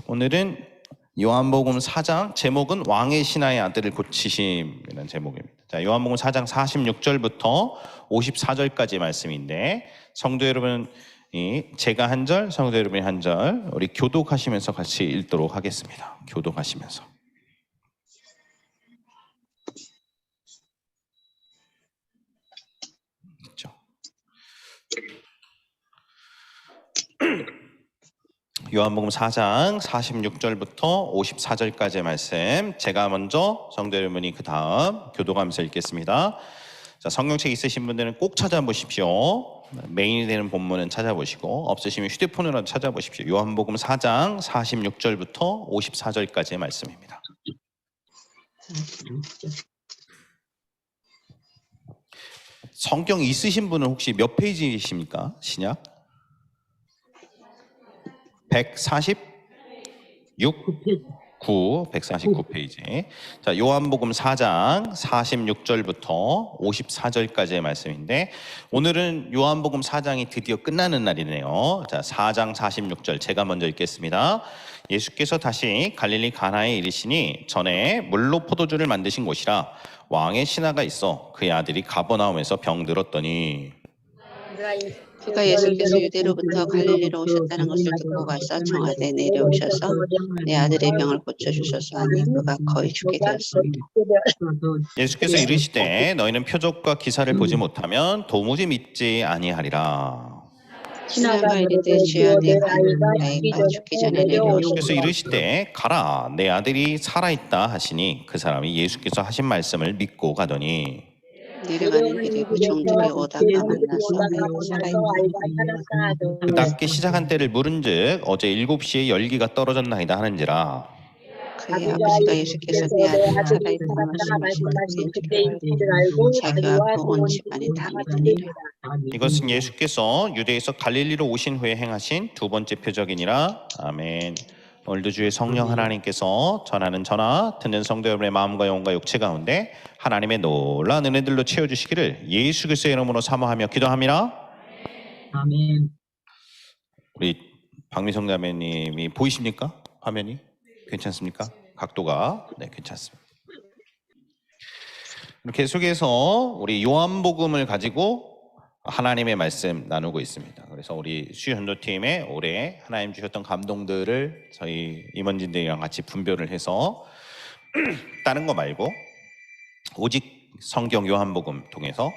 오늘은 요한복음 4장, 제목은 왕의 신하의 아들을 고치심이라는 제목입니다. 자, 요한복음 4장 46절부터 54절까지 말씀인데, 성도 여러분, 제가 한 절, 성도 여러분이 한 절, 우리 교독하시면서 같이 읽도록 하겠습니다. 교독하시면서. 그렇죠. 요한복음 4장 46절부터 54절까지의 말씀, 제가 먼저, 성도 여러분이 그 다음 교독하면서 읽겠습니다. 자, 성경책 있으신 분들은 꼭 찾아보십시오. 메인이 되는 본문은 찾아보시고, 없으시면 휴대폰으로 찾아보십시오. 요한복음 4장 46절부터 54절까지의 말씀입니다. 성경 있으신 분은 혹시 몇 페이지이십니까? 신약? 149페이지. 자, 요한복음 4장 46절부터 54절까지의 말씀인데, 오늘은 요한복음 4장이 드디어 끝나는 날이네요. 자, 4장 46절 제가 먼저 읽겠습니다. 예수께서 다시 갈릴리 가나에 이르시니, 전에 물로 포도주를 만드신 곳이라 왕의 신하가 있어 그의 아들이 가버나움에서 병들었더니, 그가 예수께서 유대로부터 갈릴리로 오셨다는 것을 듣고 가서 청하되 내려오셔서 내 아들의 병을 고쳐주소서 하니 그가 거의 죽게 되었습니다. 예수께서 이르시되 너희는 표적과 기사를 보지 못하면 도무지 믿지 아니하리라. 신하가 이르되 주여 내 아는 나이가 죽기 전에 내려오시고, 예수께서 이르시되 가라, 내 아들이 살아있다 하시니 그 사람이 예수께서 하신 말씀을 믿고 가더니, 내려가는 길에 그 종들이 오다가 만나서 아이가 살아있다. 그 낫기 시작한 때를 물은즉 어제 7시에 열기가 떨어졌나이다 하는지라. 그의 아버지가 예수께서 내 아들이 살아있다는 말씀하시는 줄 알고 자기와 그 온 집안이 다 믿으니라. 이것은 예수께서 유대에서 갈릴리로 오신 후에 행하신 두 번째 표적이니라. 아멘. 오늘도 주의 성령 하나님께서 전하는 전화, 듣는 성도 여러분의 마음과 영혼과 육체 가운데 하나님의 놀라운 은혜들로 채워주시기를 예수 그리스도의 이름으로 사모하며 기도합니다. 아멘. 우리 박미성 자매님이 보이십니까? 화면이? 괜찮습니까? 각도가? 네, 괜찮습니다. 계속해서 우리 요한복음을 가지고 하나님의 말씀 나누고 있습니다. 그래서 우리 수현도팀에 올해 하나님 주셨던 감동들을 저희 임원진들이랑 같이 분별을 해서 다른 거 말고 오직 성경 요한복음 통해서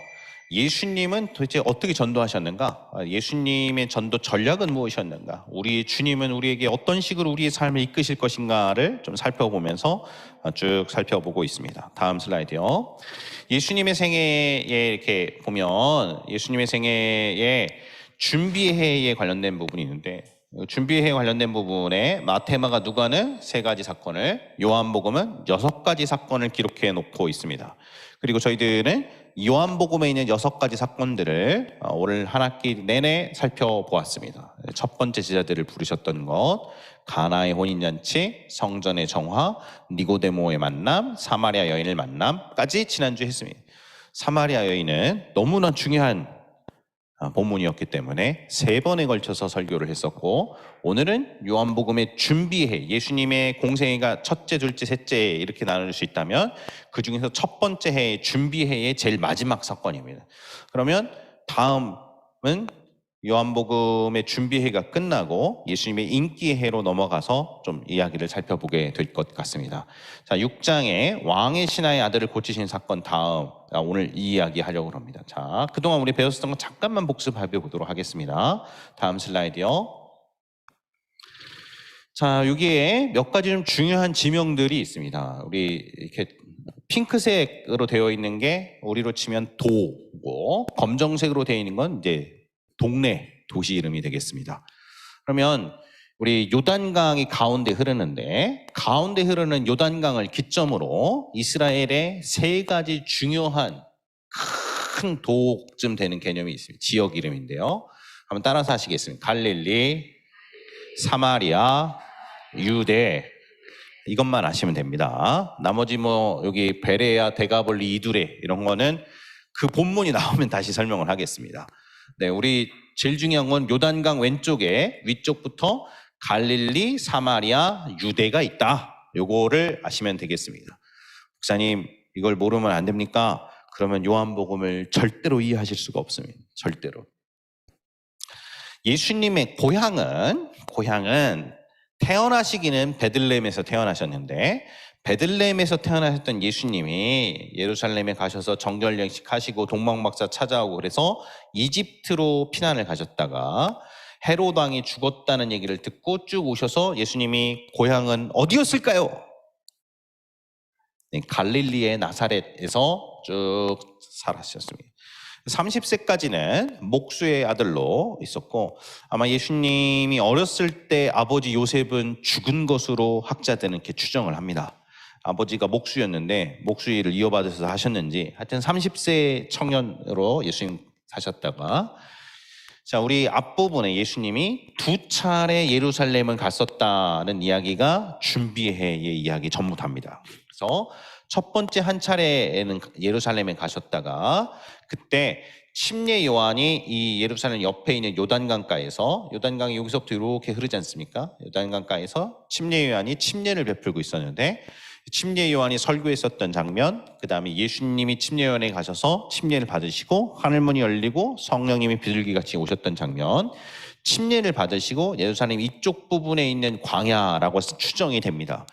예수님은 도대체 어떻게 전도하셨는가? 예수님의 전도 전략은 무엇이었는가? 우리 주님은 우리에게 어떤 식으로 우리의 삶을 이끄실 것인가를 좀 살펴보면서 쭉 살펴보고 있습니다. 다음 슬라이드요. 예수님의 생애에 이렇게 보면 예수님의 생애에 준비회에 관련된 부분이 있는데, 준비회에 관련된 부분에 마테마가 누가는 3가지 사건을, 요한복음은 6가지 사건을 기록해 놓고 있습니다. 그리고 저희들은 요한복음에 있는 6가지 사건들을 오늘 한 학기 내내 살펴보았습니다. 첫 번째 제자들을 부르셨던 것, 가나의 혼인잔치, 성전의 정화, 니고데모의 만남, 사마리아 여인을 만남까지 지난주에 했습니다. 사마리아 여인은 너무나 중요한 본문이었기 때문에 3번에 걸쳐서 설교를 했었고, 오늘은 요한복음의 준비회, 예수님의 공생애가 첫째, 둘째, 셋째 이렇게 나눌 수 있다면 그 중에서 첫 번째 해 준비회의 제일 마지막 사건입니다. 그러면 다음은 요한복음의 준비회가 끝나고 예수님의 인기해로 넘어가서 좀 이야기를 살펴보게 될 것 같습니다. 자, 6장에 왕의 신하의 아들을 고치신 사건 다음, 오늘 이 이야기 하려고 합니다. 자, 그동안 우리 배웠었던 거 잠깐만 복습해 보도록 하겠습니다. 다음 슬라이드요. 자, 여기에 몇 가지 좀 중요한 지명들이 있습니다. 우리 이렇게 핑크색으로 되어 있는 게 우리로 치면 도고, 검정색으로 되어 있는 건 이제 동네 도시 이름이 되겠습니다. 그러면 우리 요단강이 가운데 흐르는데, 가운데 흐르는 요단강을 기점으로 이스라엘의 3가지 중요한 큰 도쯤 되는 개념이 있습니다. 지역 이름인데요. 한번 따라서 하시겠습니다. 갈릴리, 사마리아, 유대, 이것만 아시면 됩니다. 나머지 뭐 여기 베레아, 데가볼리, 이두레 이런 거는 그 본문이 나오면 다시 설명을 하겠습니다. 네, 우리 제일 중요한 건 요단강 왼쪽에 위쪽부터 갈릴리, 사마리아, 유대가 있다. 요거를 아시면 되겠습니다. 목사님, 이걸 모르면 안 됩니까? 그러면 요한복음을 절대로 이해하실 수가 없습니다. 절대로. 예수님의 고향은 태어나시기는 베들레헴에서 태어나셨는데, 베들레헴에서 태어나셨던 예수님이 예루살렘에 가셔서 정결례식 하시고 동방박사 찾아오고 그래서 이집트로 피난을 가셨다가 헤롯 왕이 죽었다는 얘기를 듣고 쭉 오셔서 예수님이 고향은 어디였을까요? 네, 갈릴리의 나사렛에서 쭉 살았었습니다. 30세까지는 목수의 아들로 있었고, 아마 예수님이 어렸을 때 아버지 요셉은 죽은 것으로 학자들은 이렇게 추정을 합니다. 아버지가 목수였는데 목수 일을 이어받아서 하셨는지 하여튼 30세 청년으로 예수님 사셨다가, 자, 우리 앞부분에 예수님이 2차례 예루살렘을 갔었다는 이야기가 준비해의 이야기 전부 답니다. 그래서 첫 번째 한 차례에는 예루살렘에 가셨다가 그때 침례 요한이 이 예루살렘 옆에 있는 요단강가에서, 요단강이 여기서부터 이렇게 흐르지 않습니까? 요단강가에서 침례 요한이 침례를 베풀고 있었는데, 침례 요한이 설교했었던 장면, 그 다음에 예수님이 침례 요한에 가셔서 침례를 받으시고 하늘문이 열리고 성령님이 비둘기같이 오셨던 장면, 침례를 받으시고 예루살렘 이쪽 부분에 있는 광야라고 추정이 됩니다.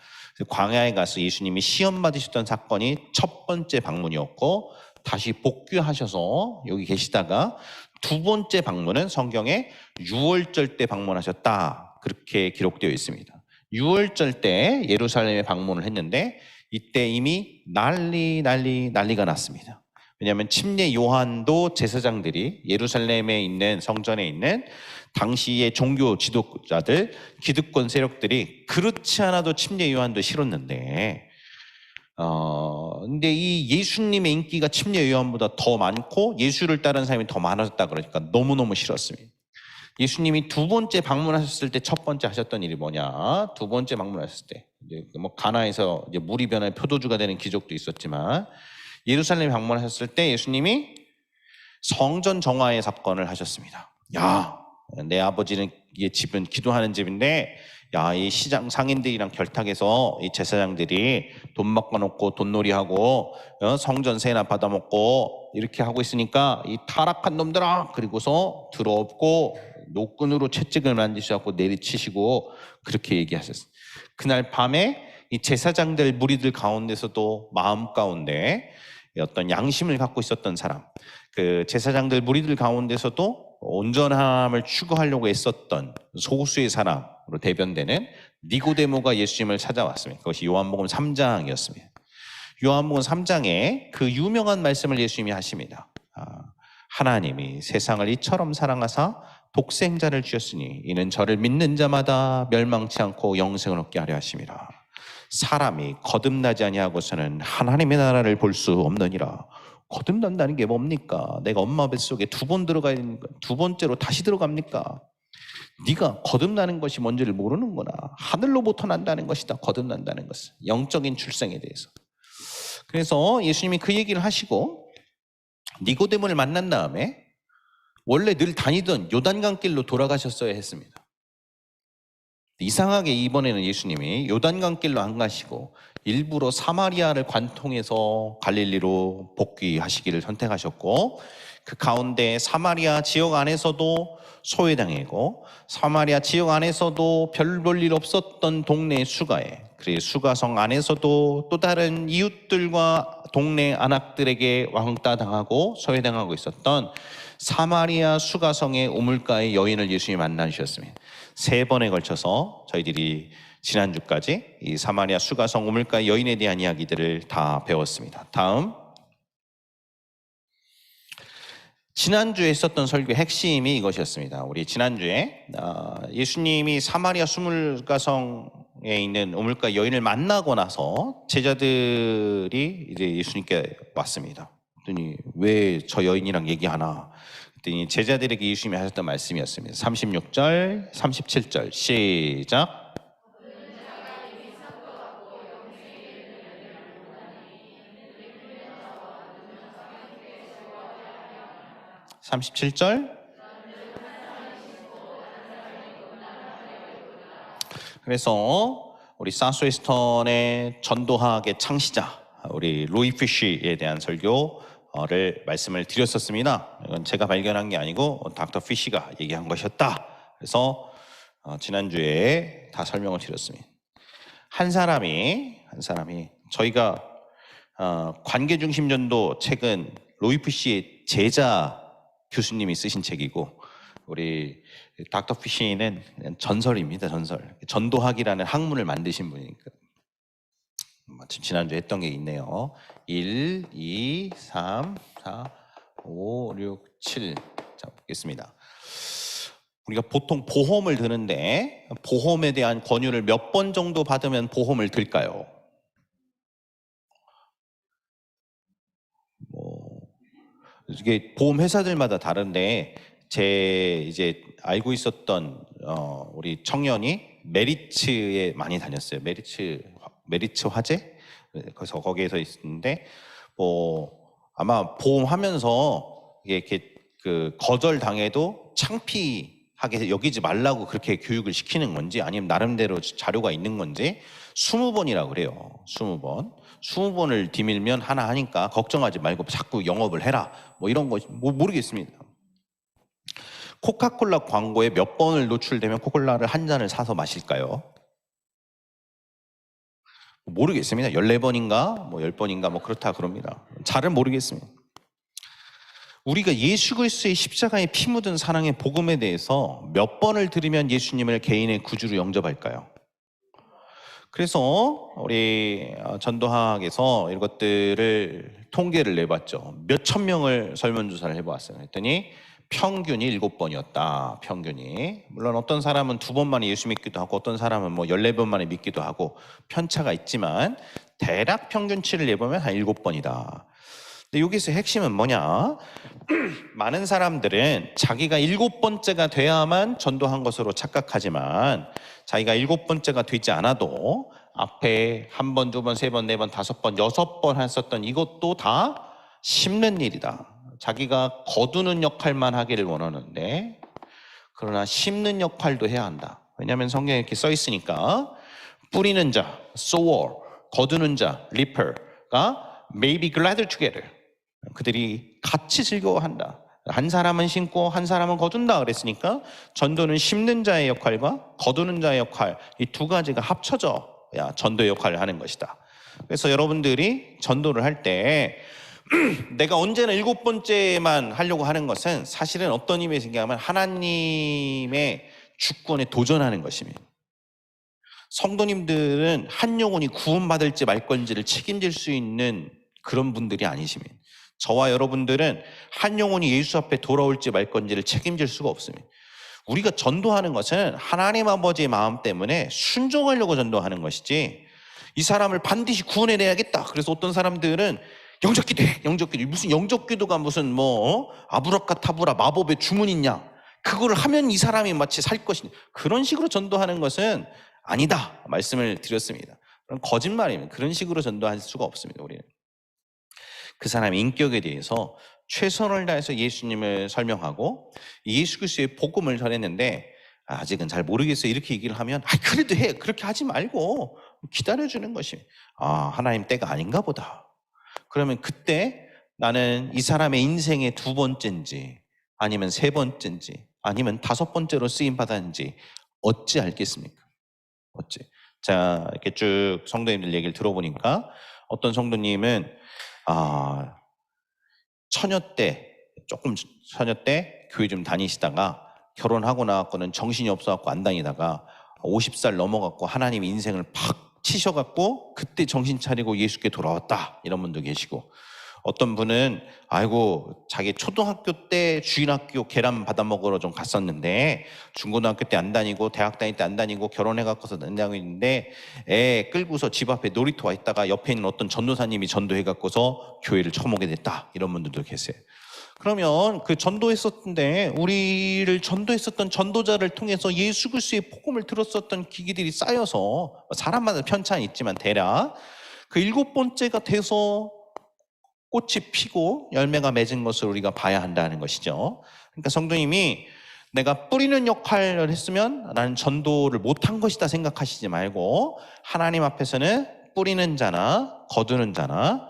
광야에 가서 예수님이 시험 받으셨던 사건이 첫 번째 방문이었고, 다시 복귀하셔서 여기 계시다가 두 번째 방문은 성경에 유월절 때 방문하셨다, 그렇게 기록되어 있습니다. 유월절 때 예루살렘에 방문을 했는데 이때 이미 난리가 났습니다. 왜냐하면 침례 요한도 제사장들이 예루살렘에 있는 성전에 있는 당시의 종교 지도자들, 기득권 세력들이 그렇지 않아도 침례 요한도 싫었는데, 근데 이 예수님의 인기가 침례 요한보다 더 많고 예수를 따르는 사람이 더 많았다 그러니까 너무너무 싫었습니다. 예수님이 두 번째 방문하셨을 때 첫 번째 하셨던 일이 뭐냐? 두 번째 방문하셨을 때 이제 뭐 가나에서 이제 물이 변해 표도주가 되는 기적도 있었지만, 예루살렘 방문하셨을 때 예수님이 성전 정화의 사건을 하셨습니다. 야, 내 아버지는 이 집은 기도하는 집인데, 야, 이 시장 상인들이랑 결탁해서 이 제사장들이 돈 바꿔놓고 돈놀이하고 성전세나 받아먹고 이렇게 하고 있으니까 이 타락한 놈들아, 그리고서 들어엎고 노끈으로 채찍을 만지셔서 내리치시고 그렇게 얘기하셨어요. 그날 밤에 이 제사장들 무리들 가운데서도 마음 가운데 어떤 양심을 갖고 있었던 사람, 그 제사장들 무리들 가운데서도 온전함을 추구하려고 애썼던 소수의 사람으로 대변되는 니고데모가 예수님을 찾아왔습니다. 그것이 요한복음 3장이었습니다. 요한복음 3장에 그 유명한 말씀을 예수님이 하십니다. 하나님이 세상을 이처럼 사랑하사 독생자를 주셨으니 이는 저를 믿는 자마다 멸망치 않고 영생을 얻게 하려 하심이라. 사람이 거듭나지 아니하고서는 하나님의 나라를 볼 수 없느니라. 거듭난다는 게 뭡니까? 내가 엄마 뱃속에 두 번 들어가 있는 거, 두 번째로 다시 들어갑니까? 네가 거듭나는 것이 뭔지를 모르는구나. 하늘로부터 난다는 것이다, 거듭난다는 것은. 영적인 출생에 대해서. 그래서 예수님이 그 얘기를 하시고 니고데모를 만난 다음에 원래 늘 다니던 요단강 길로 돌아가셨어야 했습니다. 이상하게 이번에는 예수님이 요단강 길로 안 가시고 일부러 사마리아를 관통해서 갈릴리로 복귀하시기를 선택하셨고, 그 가운데 사마리아 지역 안에서도 소외당이고 사마리아 지역 안에서도 별 볼 일 없었던 동네 수가에, 그리고 수가성 안에서도 또 다른 이웃들과 동네 안악들에게 왕따 당하고 소외당하고 있었던 사마리아 수가성의 우물가의 여인을 예수님이 만나셨습니다. 3번에 걸쳐서 저희들이 지난주까지 이 사마리아 수가성 우물가 여인에 대한 이야기들을 다 배웠습니다. 다음, 지난주에 있었던 설교의 핵심이 이것이었습니다. 우리 지난주에 예수님이 사마리아 수가성에 있는 우물가 여인을 만나고 나서 제자들이 이제 예수님께 왔습니다. 그랬더니 왜 저 여인이랑 얘기하나? 그랬더니 제자들에게 예수님이 하셨던 말씀이었습니다. 36절, 37절 시작. 37절. 그래서 우리 사우스웨스턴의 전도학의 창시자 우리 로이 피쉬에 대한 설교를 말씀을 드렸었습니다. 이건 제가 발견한 게 아니고 닥터 피쉬가 얘기한 것이었다. 그래서 지난주에 다 설명을 드렸습니다. 한 사람이 저희가 관계중심 전도 책은 로이 피쉬의 제자 교수님이 쓰신 책이고 우리 닥터 피쉬는 전설입니다. 전도학이라는 학문을 만드신 분이니까. 마침 지난주에 했던 게 있네요. 1, 2, 3, 4, 5, 6, 7. 자, 보겠습니다. 우리가 보통 보험을 드는데 보험에 대한 권유를 몇 번 정도 받으면 보험을 들까요? 이게 보험 회사들마다 다른데 제 이제 알고 있었던 우리 청년이 메리츠에 많이 다녔어요. 메리츠 화재? 그래서 거기에서 있었는데 아마 보험하면서 이렇게 그 거절 당해도 창피하게 여기지 말라고 그렇게 교육을 시키는 건지 아니면 나름대로 자료가 있는 건지 20번이라고 그래요. 20번을 디밀면 하나 하니까 걱정하지 말고 자꾸 영업을 해라. 뭐 이런 거 모르겠습니다. 코카콜라 광고에 몇 번을 노출되면 코카콜라를 한 잔을 사서 마실까요? 모르겠습니다. 14번인가 10번인가 그렇다 그럽니다. 잘은 모르겠습니다. 우리가 예수 그리스도의 십자가에 피 묻은 사랑의 복음에 대해서 몇 번을 들으면 예수님을 개인의 구주로 영접할까요? 그래서 우리 전도학에서 이것들을 통계를 내봤죠. 몇천 명을 설문조사를 해보았어요. 그랬더니 평균이 7번이었다. 평균이. 물론 어떤 사람은 2번 만에 예수 믿기도 하고 어떤 사람은 14번 만에 믿기도 하고 편차가 있지만 대략 평균치를 내보면 한 7번이다. 근데 여기서 핵심은 뭐냐? 많은 사람들은 자기가 7번째가 돼야만 전도한 것으로 착각하지만 자기가 7번째가 되지 않아도 앞에 1번, 2번, 3번, 4번, 5번, 6번 했었던 이것도 다 심는 일이다. 자기가 거두는 역할만 하기를 원하는데 그러나 심는 역할도 해야 한다. 왜냐하면 성경에 이렇게 써 있으니까 뿌리는 자, sower, 거두는 자, reaper가 may be glad together. 그들이 같이 즐거워한다. 한 사람은 심고 한 사람은 거둔다 그랬으니까 전도는 심는 자의 역할과 거두는 자의 역할 이 두 가지가 합쳐져야 전도 역할을 하는 것이다. 그래서 여러분들이 전도를 할 때 내가 언제나 7번째만 하려고 하는 것은 사실은 어떤 의미에서 생각하면 하나님의 주권에 도전하는 것입니다. 성도님들은 한 영혼이 구원받을지 말 건지를 책임질 수 있는 그런 분들이 아니십니다. 저와 여러분들은 한 영혼이 예수 앞에 돌아올지 말 건지를 책임질 수가 없습니다. 우리가 전도하는 것은 하나님 아버지의 마음 때문에 순종하려고 전도하는 것이지 이 사람을 반드시 구원해내야겠다. 그래서 어떤 사람들은 영접기도 해. 무슨 영접기도가 무슨 아브라카타브라 마법의 주문 있냐. 그걸 하면 이 사람이 마치 살 것이냐. 그런 식으로 전도하는 것은 아니다. 말씀을 드렸습니다. 그런 거짓말입니다. 그런 식으로 전도할 수가 없습니다. 우리는. 그 사람의 인격에 대해서 최선을 다해서 예수님을 설명하고 예수 그리스도의 복음을 전했는데 아직은 잘 모르겠어요. 이렇게 얘기를 하면 그래도 해. 그렇게 하지 말고 기다려주는 것이 하나님 때가 아닌가 보다. 그러면 그때 나는 이 사람의 인생의 2번째인지 아니면 3번째인지 아니면 5번째로 쓰임받았는지 어찌 알겠습니까? 어찌. 자, 이렇게 쭉 성도님들 얘기를 들어보니까 어떤 성도님은 처녀 때 교회 좀 다니시다가 결혼하고 나왔고는 정신이 없어갖고 안 다니다가 50살 넘어갖고 하나님 인생을 팍 치셔갖고 그때 정신 차리고 예수께 돌아왔다. 이런 분도 계시고 어떤 분은 자기 초등학교 때 주일학교 계란 받아 먹으러 좀 갔었는데 중고등학교 때 안 다니고 대학 다닐 때 안 다니고 결혼해갖고서 안 다니고 있는데 애 끌고서 집 앞에 놀이터 와 있다가 옆에 있는 어떤 전도사님이 전도해갖고서 교회를 처먹게 됐다. 이런 분들도 계세요. 그러면 그 전도했었는데 우리를 전도했었던 전도자를 통해서 예수 그리스도의 복음을 들었었던 기기들이 쌓여서 사람마다 편차는 있지만 대략 그 7번째가 돼서 꽃이 피고 열매가 맺은 것을 우리가 봐야 한다는 것이죠. 그러니까 성도님이 내가 뿌리는 역할을 했으면 나는 전도를 못한 것이다 생각하시지 말고 하나님 앞에서는 뿌리는 자나 거두는 자나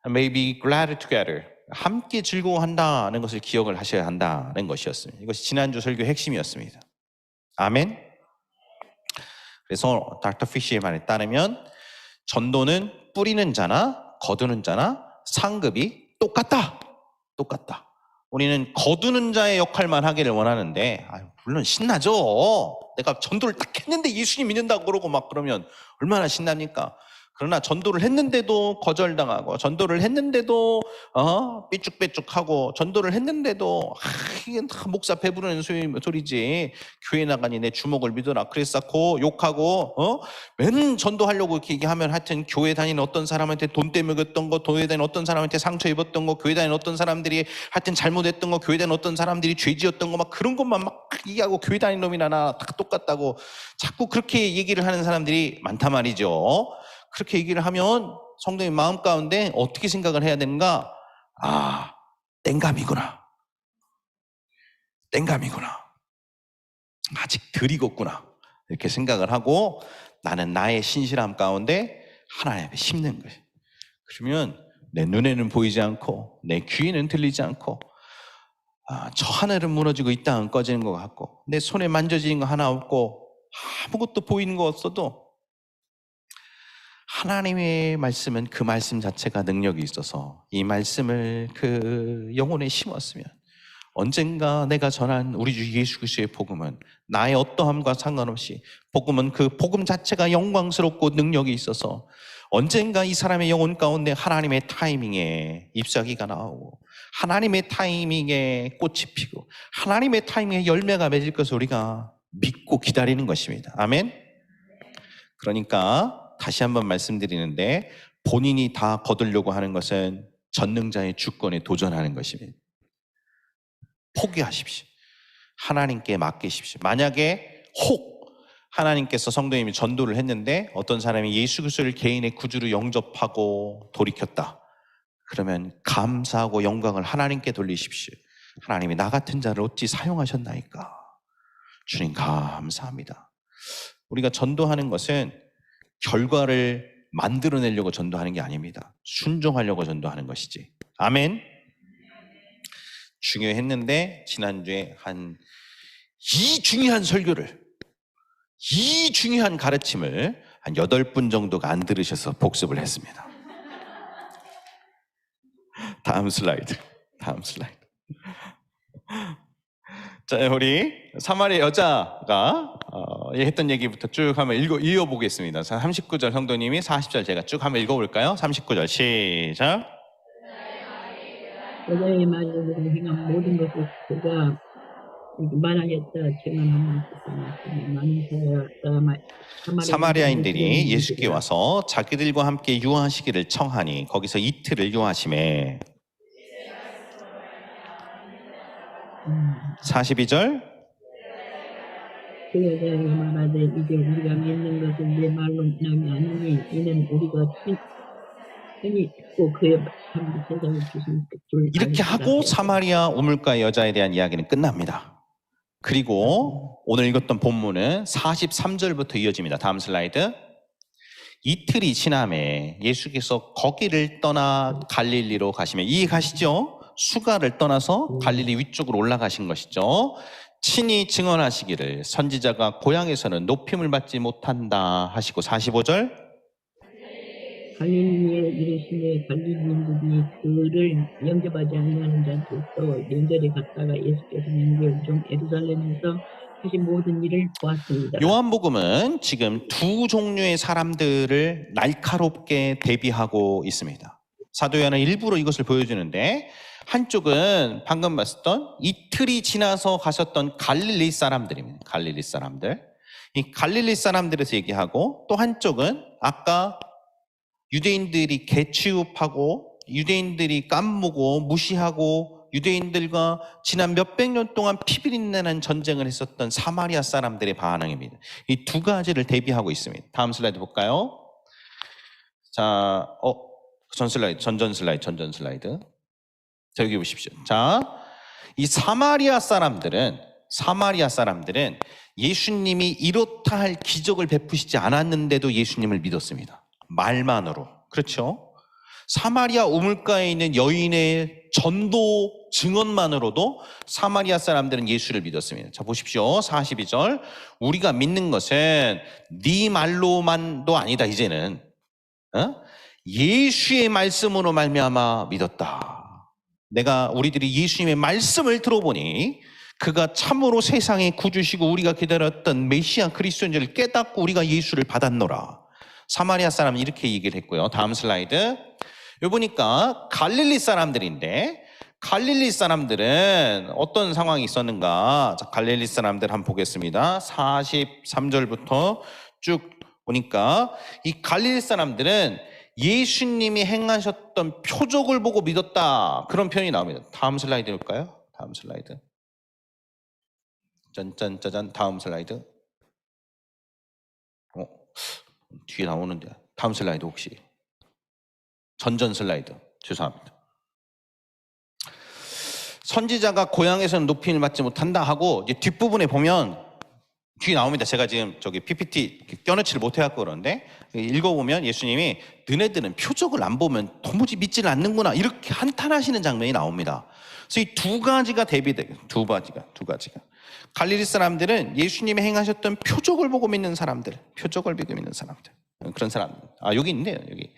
may be glad together, 함께 즐거워한다는 것을 기억을 하셔야 한다는 것이었습니다. 이것이 지난주 설교 핵심이었습니다. 아멘. 그래서 닥터 피쉬의 말에 따르면 전도는 뿌리는 자나 거두는 자나 상급이 똑같다. 우리는 거두는 자의 역할만 하기를 원하는데 물론 신나죠. 내가 전도를 딱 했는데 예수님 믿는다고 그러고 막 그러면 얼마나 신납니까? 그러나 전도를 했는데도 거절당하고 전도를 했는데도 삐쭉빼쭉하고 전도를 했는데도 이게 다 목사 배부르는 소리지. 교회 나가니 내 주먹을 믿어라 그랬었고 욕하고 맨 전도하려고 이렇게 얘기하면 하여튼 교회 다니는 어떤 사람한테 돈 떼먹였던 거, 교회 다니는 어떤 사람한테 상처 입었던 거, 교회 다니는 어떤 사람들이 하여튼 잘못했던 거, 교회 다니는 어떤 사람들이 죄지었던 거 막 그런 것만 막 얘기하고 교회 다니는 놈이나 나 다 똑같다고 자꾸 그렇게 얘기를 하는 사람들이 많단 말이죠. 그렇게 얘기를 하면 성도님 마음 가운데 어떻게 생각을 해야 되는가? 땡감이구나. 아직 덜 익었구나. 이렇게 생각을 하고 나는 나의 신실함 가운데 하나님 앞에 심는 거예요. 그러면 내 눈에는 보이지 않고 내 귀에는 들리지 않고 저 하늘은 무너지고 이 땅은 꺼지는 것 같고 내 손에 만져지는 거 하나 없고 아무것도 보이는 거 없어도 하나님의 말씀은 그 말씀 자체가 능력이 있어서 이 말씀을 그 영혼에 심었으면 언젠가 내가 전한 우리 주 예수 그리스도의 복음은 나의 어떠함과 상관없이 복음은 그 복음 자체가 영광스럽고 능력이 있어서 언젠가 이 사람의 영혼 가운데 하나님의 타이밍에 잎사귀가 나오고 하나님의 타이밍에 꽃이 피고 하나님의 타이밍에 열매가 맺을 것을 우리가 믿고 기다리는 것입니다. 아멘. 그러니까 다시 한번 말씀드리는데 본인이 다 거두려고 하는 것은 전능자의 주권에 도전하는 것입니다. 포기하십시오. 하나님께 맡기십시오. 만약에 혹 하나님께서 성도님이 전도를 했는데 어떤 사람이 예수 그리스도를 개인의 구주로 영접하고 돌이켰다. 그러면 감사하고 영광을 하나님께 돌리십시오. 하나님이 나 같은 자를 어찌 사용하셨나이까. 주님 감사합니다. 우리가 전도하는 것은 결과를 만들어내려고 전도하는 게 아닙니다. 순종하려고 전도하는 것이지. 아멘. 중요했는데 지난주에 이 중요한 설교를, 이 중요한 가르침을 한 8분 정도가 안 들으셔서 복습을 했습니다. 다음 슬라이드. 자, 우리 사마리아 여자가 했던 얘기부터 쭉 한번 읽어보겠습니다. 39절 성도님이 40절 제가 쭉 한번 읽어볼까요? 39절 시작. 여자의 말을 행한 모든 것을 그가 말하겠다. 사마리아인들이 예수께 와서 자기들과 함께 유하시기를 청하니 거기서 이틀을 유하심에 42절 그 여자에게 말하되 이제 우리가 믿는 것은 내 말로 남이 아니니 이는 우리가 흔히 듣고 그의 참 세상을 주신 줄 이렇게 하고 사마리아 우물가의 여자에 대한 이야기는 끝납니다. 그리고 오늘 읽었던 본문은 43절부터 이어집니다. 다음 슬라이드. 이틀이 지남에 예수께서 거기를 떠나 갈릴리로 가시면 이해가시죠? 수가를 떠나서 갈릴리 위쪽으로 올라가신 것이죠. 친히 증언하시기를 선지자가 고향에서는 높임을 받지 못한다 하시고 45절 갈릴리에 이르시되 갈릴리인들이 그를 영접하지 않는 자들도 연절에 갔다가 예수께서 명절 중 예루살렘에서 하신 모든 일을 보았습니다. 요한복음은 지금 두 종류의 사람들을 날카롭게 대비하고 있습니다. 사도 요한은 일부러 이것을 보여주는데 한쪽은 방금 봤었던 이틀이 지나서 가셨던 갈릴리 사람들입니다. 갈릴리 사람들. 이 갈릴리 사람들에서 얘기하고 또 한쪽은 아까 유대인들이 개취급하고 유대인들이 깜무고 무시하고 유대인들과 지난 몇백 년 동안 피비린내는 전쟁을 했었던 사마리아 사람들의 반응입니다. 이 두 가지를 대비하고 있습니다. 다음 슬라이드 볼까요? 자, 전전 슬라이드. 자, 여기 보십시오. 자, 이 사마리아 사람들은 사마리아 사람들은 예수님이 이렇다 할 기적을 베푸시지 않았는데도 예수님을 믿었습니다. 말만으로. 그렇죠? 사마리아 우물가에 있는 여인의 전도 증언만으로도 사마리아 사람들은 예수를 믿었습니다. 자, 보십시오. 42절. 우리가 믿는 것은 네 말로만도 아니다. 이제는 예수의 말씀으로 말미암아 믿었다. 우리들이 예수님의 말씀을 들어보니 그가 참으로 세상의 구주시고 우리가 기다렸던 메시아 그리스도인 줄 깨닫고 우리가 예수를 받았노라. 사마리아 사람은 이렇게 얘기를 했고요. 다음 슬라이드. 여기 보니까 갈릴리 사람들인데 갈릴리 사람들은 어떤 상황이 있었는가? 자, 갈릴리 사람들 한번 보겠습니다. 43절부터 쭉 보니까 이 갈릴리 사람들은 예수님이 행하셨던 표적을 보고 믿었다. 그런 표현이 나옵니다. 다음 슬라이드 볼까요? 다음 슬라이드. 짠짠짜잔. 다음 슬라이드. 뒤에 나오는데 다음 슬라이드 혹시 전전 슬라이드. 죄송합니다. 선지자가 고향에서는 높임을 받지 못한다 하고 이제 뒷부분에 보면 뒤에 나옵니다. 제가 지금 저기 PPT 껴넣지를 못해갖고 그러는데 읽어보면 예수님이 너네들은 표적을 안 보면 도무지 믿지를 않는구나 이렇게 한탄하시는 장면이 나옵니다. 그래서 이 두 가지가 대비돼요. 두 가지가 갈릴리 사람들은 예수님이 행하셨던 표적을 보고 믿는 사람들, 표적을 보고 믿는 사람들, 그런 사람. 여기 있네요. 여기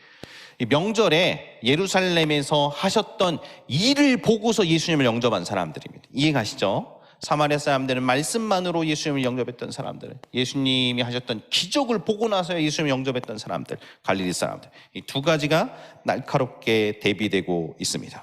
이 명절에 예루살렘에서 하셨던 일을 보고서 예수님을 영접한 사람들입니다. 이해가시죠? 사마리아 사람들은 말씀만으로 예수님을 영접했던 사람들, 예수님이 하셨던 기적을 보고 나서 예수님을 영접했던 사람들, 갈릴리 사람들. 이 두 가지가 날카롭게 대비되고 있습니다.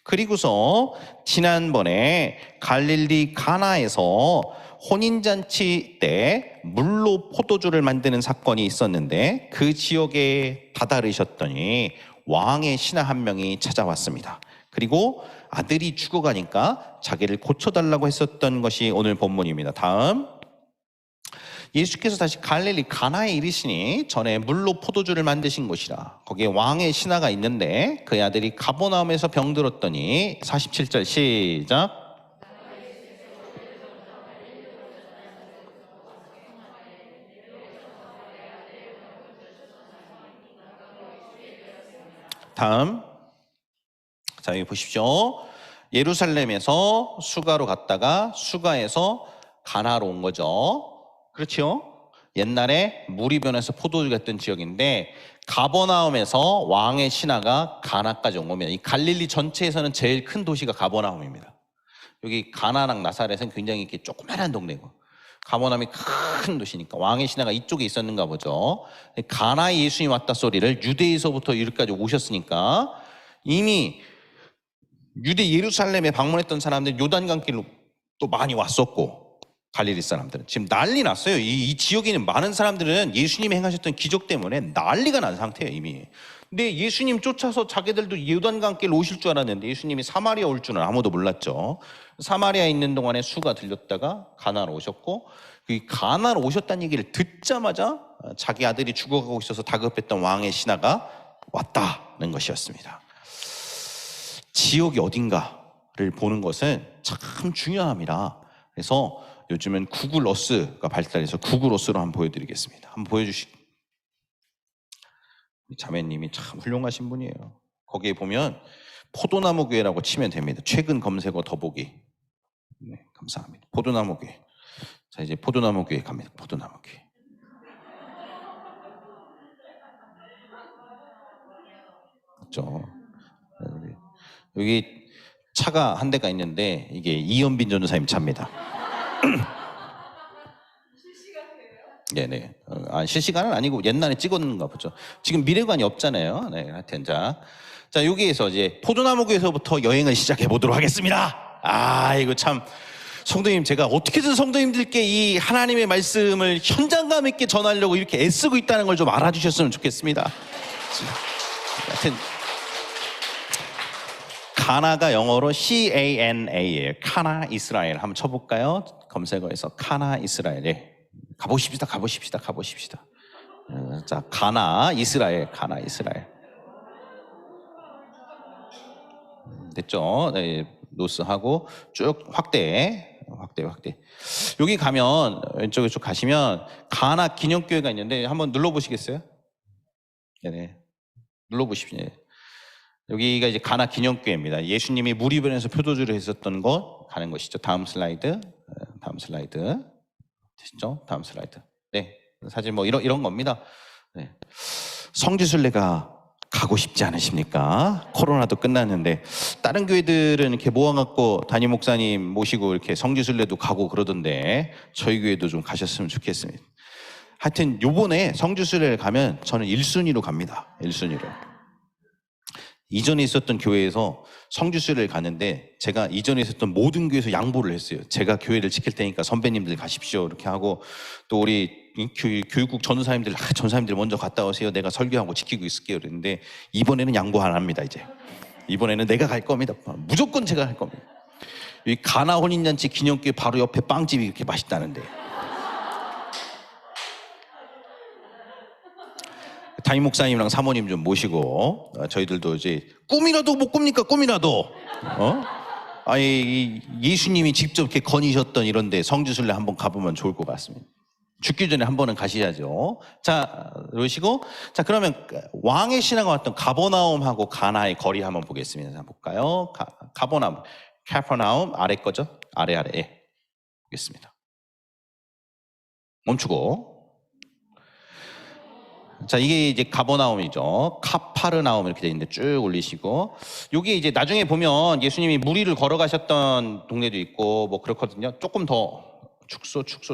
그리고서 지난번에 갈릴리 가나에서 혼인잔치 때 물로 포도주를 만드는 사건이 있었는데 그 지역에 다다르셨더니 왕의 신하 한 명이 찾아왔습니다. 그리고 아들이 죽어가니까 자기를 고쳐달라고 했었던 것이 오늘 본문입니다. 다음. 예수께서 다시 갈릴리 가나에 이르시니 전에 물로 포도주를 만드신 곳이라. 거기에 왕의 신하가 있는데 그의 아들이 가버나움에서 병들었더니 47절 시작. 다음. 자, 여기 보십시오. 예루살렘에서 수가로 갔다가 수가에서 가나로 온 거죠. 그렇죠? 옛날에 물이 변해서 포도주가 했던 지역인데 가버나움에서 왕의 신하가 가나까지 온 겁니다. 이 갈릴리 전체에서는 제일 큰 도시가 가버나움입니다. 여기 가나랑 나사렛은 굉장히 이렇게 조그만한 동네고 가버나움이 큰 도시니까 왕의 신하가 이쪽에 있었는가 보죠. 가나에 예수님이 왔다 소리를 유대에서부터 여기까지 오셨으니까 이미 유대 예루살렘에 방문했던 사람들 요단강길로 또 많이 왔었고 갈릴리 사람들은 지금 난리 났어요. 이 지역에 있는 많은 사람들은 예수님이 행하셨던 기적 때문에 난리가 난 상태예요 이미. 근데 예수님 쫓아서 자기들도 요단강길 오실 줄 알았는데 예수님이 사마리아 올 줄은 아무도 몰랐죠. 사마리아에 있는 동안에 수가 들렸다가 가나로 오셨고 그 가나로 오셨다는 얘기를 듣자마자 자기 아들이 죽어가고 있어서 다급했던 왕의 신하가 왔다는 것이었습니다. 지역이 어딘가를 보는 것은 참 중요합니다. 그래서 요즘은 구글 어스가 발달해서 구글 어스로 한번 보여드리겠습니다. 한번 보여주시. 자매님이 참 훌륭하신 분이에요. 거기에 보면 포도나무 교회라고 치면 됩니다. 최근 검색어 더보기. 네, 감사합니다. 포도나무 교회. 자, 이제 포도나무 교회 갑니다. 포도나무 교회. 그렇죠. 여기 차가 한 대가 있는데 이게 이현빈 전도사님 차입니다. 네네. 실시간은 아니고 옛날에 찍었는가 보죠. 지금 미래관이 없잖아요. 네, 하여튼 자 여기에서 이제 포도나무교에서부터 여행을 시작해 보도록 하겠습니다. 이거 참 성도님 제가 어떻게든 성도님들께 이 하나님의 말씀을 현장감 있게 전하려고 이렇게 애쓰고 있다는 걸 좀 알아주셨으면 좋겠습니다. 하여튼 가나가 영어로 CANA예요. 카나 이스라엘 한번 쳐볼까요? 검색어에서 카나 이스라엘. 가보십시다. 자, 가나 이스라엘. 됐죠? 네, 노스하고 쭉 확대. 확대. 여기 가면 왼쪽에 쭉 가시면 가나 기념교회가 있는데 한번 눌러보시겠어요? 네네. 눌러보십시오. 여기가 이제 가나 기념교회입니다. 예수님이 무리변에서 표도주를 했었던 곳 가는 것이죠. 다음 슬라이드. 되시죠? 다음 슬라이드. 네. 사실 뭐 이런 겁니다. 네. 성지순례가 가고 싶지 않으십니까? 코로나도 끝났는데 다른 교회들은 이렇게 모아갖고 담임 목사님 모시고 이렇게 성지순례도 가고 그러던데 저희 교회도 좀 가셨으면 좋겠습니다. 하여튼 요번에 성지순례를 가면 저는 1순위로 갑니다. 1순위로. 이전에 있었던 교회에서 성지순례를 가는데 제가 이전에 있었던 모든 교회에서 양보를 했어요. 제가 교회를 지킬 테니까 선배님들 가십시오 이렇게 하고, 또 우리 교육국 전사님들 먼저 갔다 오세요. 내가 설교하고 지키고 있을게요. 그랬는데 이번에는 양보 안 합니다. 이제 이번에는 내가 갈 겁니다. 무조건 제가 할 겁니다. 이 가나 혼인잔치 기념교회 바로 옆에 빵집이 이렇게 맛있다는데, 담임 목사님이랑 사모님 좀 모시고 저희들도 이제 꿈이라도 못 꿉니까? 꿈이라도 아니 예수님이 직접 이렇게 거니셨던 이런데 성지순례 한번 가보면 좋을 것 같습니다. 죽기 전에 한 번은 가셔야죠. 자, 그러시고, 자, 그러면 왕의 신하가 왔던 가버나움하고 가나의 거리 한번 보겠습니다. 자, 볼까요? 가버나움, 카퍼나움 아래 거죠? 아래. 보겠습니다. 멈추고. 자, 이게 이제 가버나움이죠. 카파르나움 이렇게 되어 있는데 쭉 올리시고, 여기 이제 나중에 보면 예수님이 무리를 걸어가셨던 동네도 있고 뭐 그렇거든요. 조금 더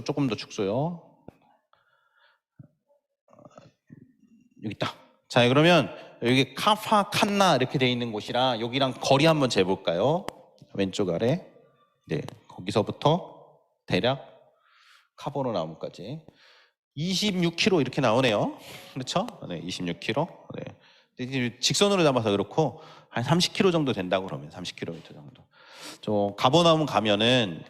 조금 더 축소요. 여기 있다. 자, 그러면 여기 카파, 칸나 이렇게 돼 있는 곳이랑 여기랑 거리 한번 재볼까요? 왼쪽 아래. 네, 거기서부터 대략 카버나움까지 26km 이렇게 나오네요. 그렇죠? 네, 26km. 네. 직선으로 잡아서 그렇고 한 30km 정도 된다고 그러면 30km 정도. 저 가버나움 가면은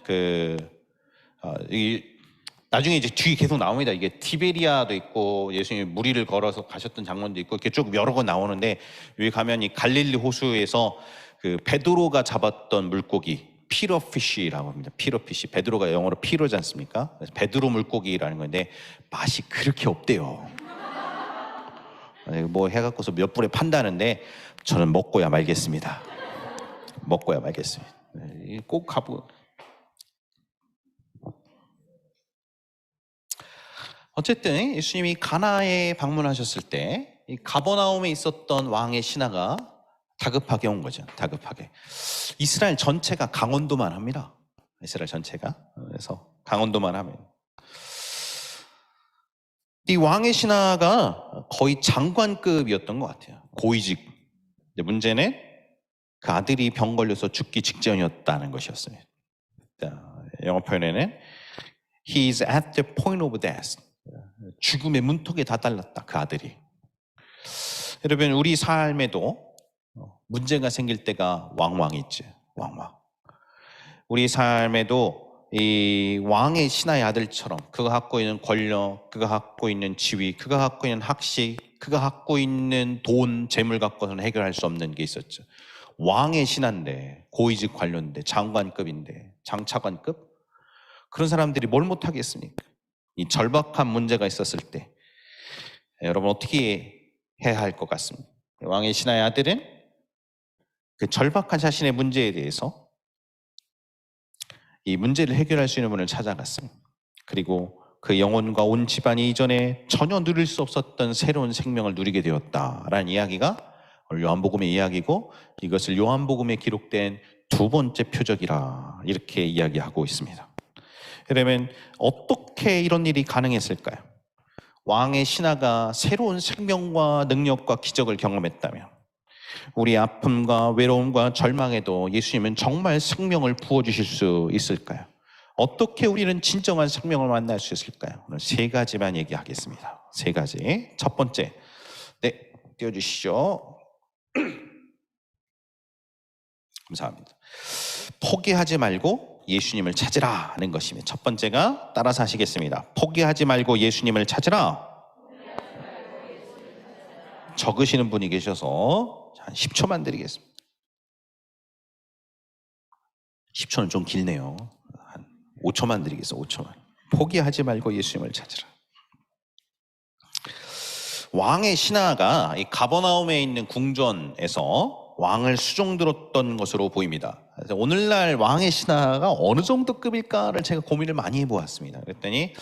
나중에 이제 뒤에 계속 나옵니다. 이게 티베리아도 있고 예수님이 무리를 걸어서 가셨던 장면도 있고 이렇게 쭉 여러 번 나오는데, 여기 가면 이 갈릴리 호수에서 그 베드로가 잡았던 물고기 피러피쉬라고 합니다. 피러피쉬. 베드로가 영어로 피로지 않습니까? 그래서 베드로 물고기라는 건데 맛이 그렇게 없대요. 뭐 해갖고서 몇 불에 판다는데 저는 먹고야 말겠습니다. 꼭 가보. 어쨌든 예수님이 가나에 방문하셨을 때 이 가버나움에 있었던 왕의 신하가 다급하게 온 거죠. 다급하게. 이스라엘 전체가 강원도만 합니다. 이스라엘 전체가. 그래서 강원도만 하면. 이 왕의 신하가 거의 장관급이었던 것 같아요. 고위직. 문제는 그 아들이 병 걸려서 죽기 직전이었다는 것이었습니다. 영어 표현에는 He is at the point of death. 죽음의 문턱에 다다랐다, 그 아들이. 여러분, 우리 삶에도 문제가 생길 때가 왕왕 있지. 왕왕. 우리 삶에도 이 왕의 신하의 아들처럼 그가 갖고 있는 권력, 그가 갖고 있는 지위, 그가 갖고 있는 학식, 그가 갖고 있는 돈, 재물 갖고서는 해결할 수 없는 게 있었죠. 왕의 신하인데, 고위직 관료인데, 장관급인데, 장차관급? 그런 사람들이 뭘 못하겠습니까? 이 절박한 문제가 있었을 때 여러분 어떻게 해야 할 것 같습니다. 왕의 신하의 아들은 그 절박한 자신의 문제에 대해서 이 문제를 해결할 수 있는 분을 찾아갔습니다. 그리고 그 영혼과 온 집안이 이전에 전혀 누릴 수 없었던 새로운 생명을 누리게 되었다라는 이야기가 오늘 요한복음의 이야기고, 이것을 요한복음에 기록된 두 번째 표적이라 이렇게 이야기하고 있습니다. 그러면 어떻게 이런 일이 가능했을까요? 왕의 신하가 새로운 생명과 능력과 기적을 경험했다면, 우리 아픔과 외로움과 절망에도 예수님은 정말 생명을 부어주실 수 있을까요? 어떻게 우리는 진정한 생명을 만날 수 있을까요? 오늘 세 가지만 얘기하겠습니다. 세 가지. 첫 번째, 네, 띄워주시죠. 감사합니다. 포기하지 말고 예수님을 찾으라는 것입니다. 첫 번째가 따라서 하시겠습니다. 포기하지 말고 예수님을 찾으라. 적으시는 분이 계셔서 한 10초만 드리겠습니다. 10초는 좀 길네요. 한 5초만 드리겠어. 5초만. 포기하지 말고 예수님을 찾으라. 왕의 신하가 이 가버나움에 있는 궁전에서 왕을 수종들었던 것으로 보입니다. 그래서 오늘날 왕의 신하가 어느 정도 급일까를 제가 고민을 많이 해보았습니다. 그랬더니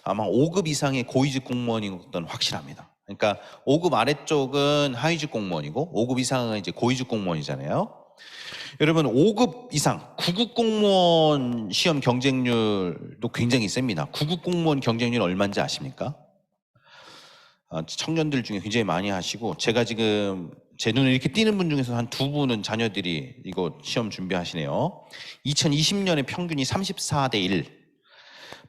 아마 5급 이상의 고위직 공무원인 것은 확실합니다. 그러니까 5급 아래쪽은 하위직 공무원이고 5급 이상은 이제 고위직 공무원이잖아요. 여러분 5급 이상 9급 공무원 시험 경쟁률도 굉장히 셉니다. 9급 공무원 경쟁률 얼마인지 아십니까? 청년들 중에 굉장히 많이 하시고, 제가 지금 제 눈에 이렇게 띄는 분 중에서 한 2분은 자녀들이 이거 시험 준비하시네요. 2020년에 평균이 34대 1,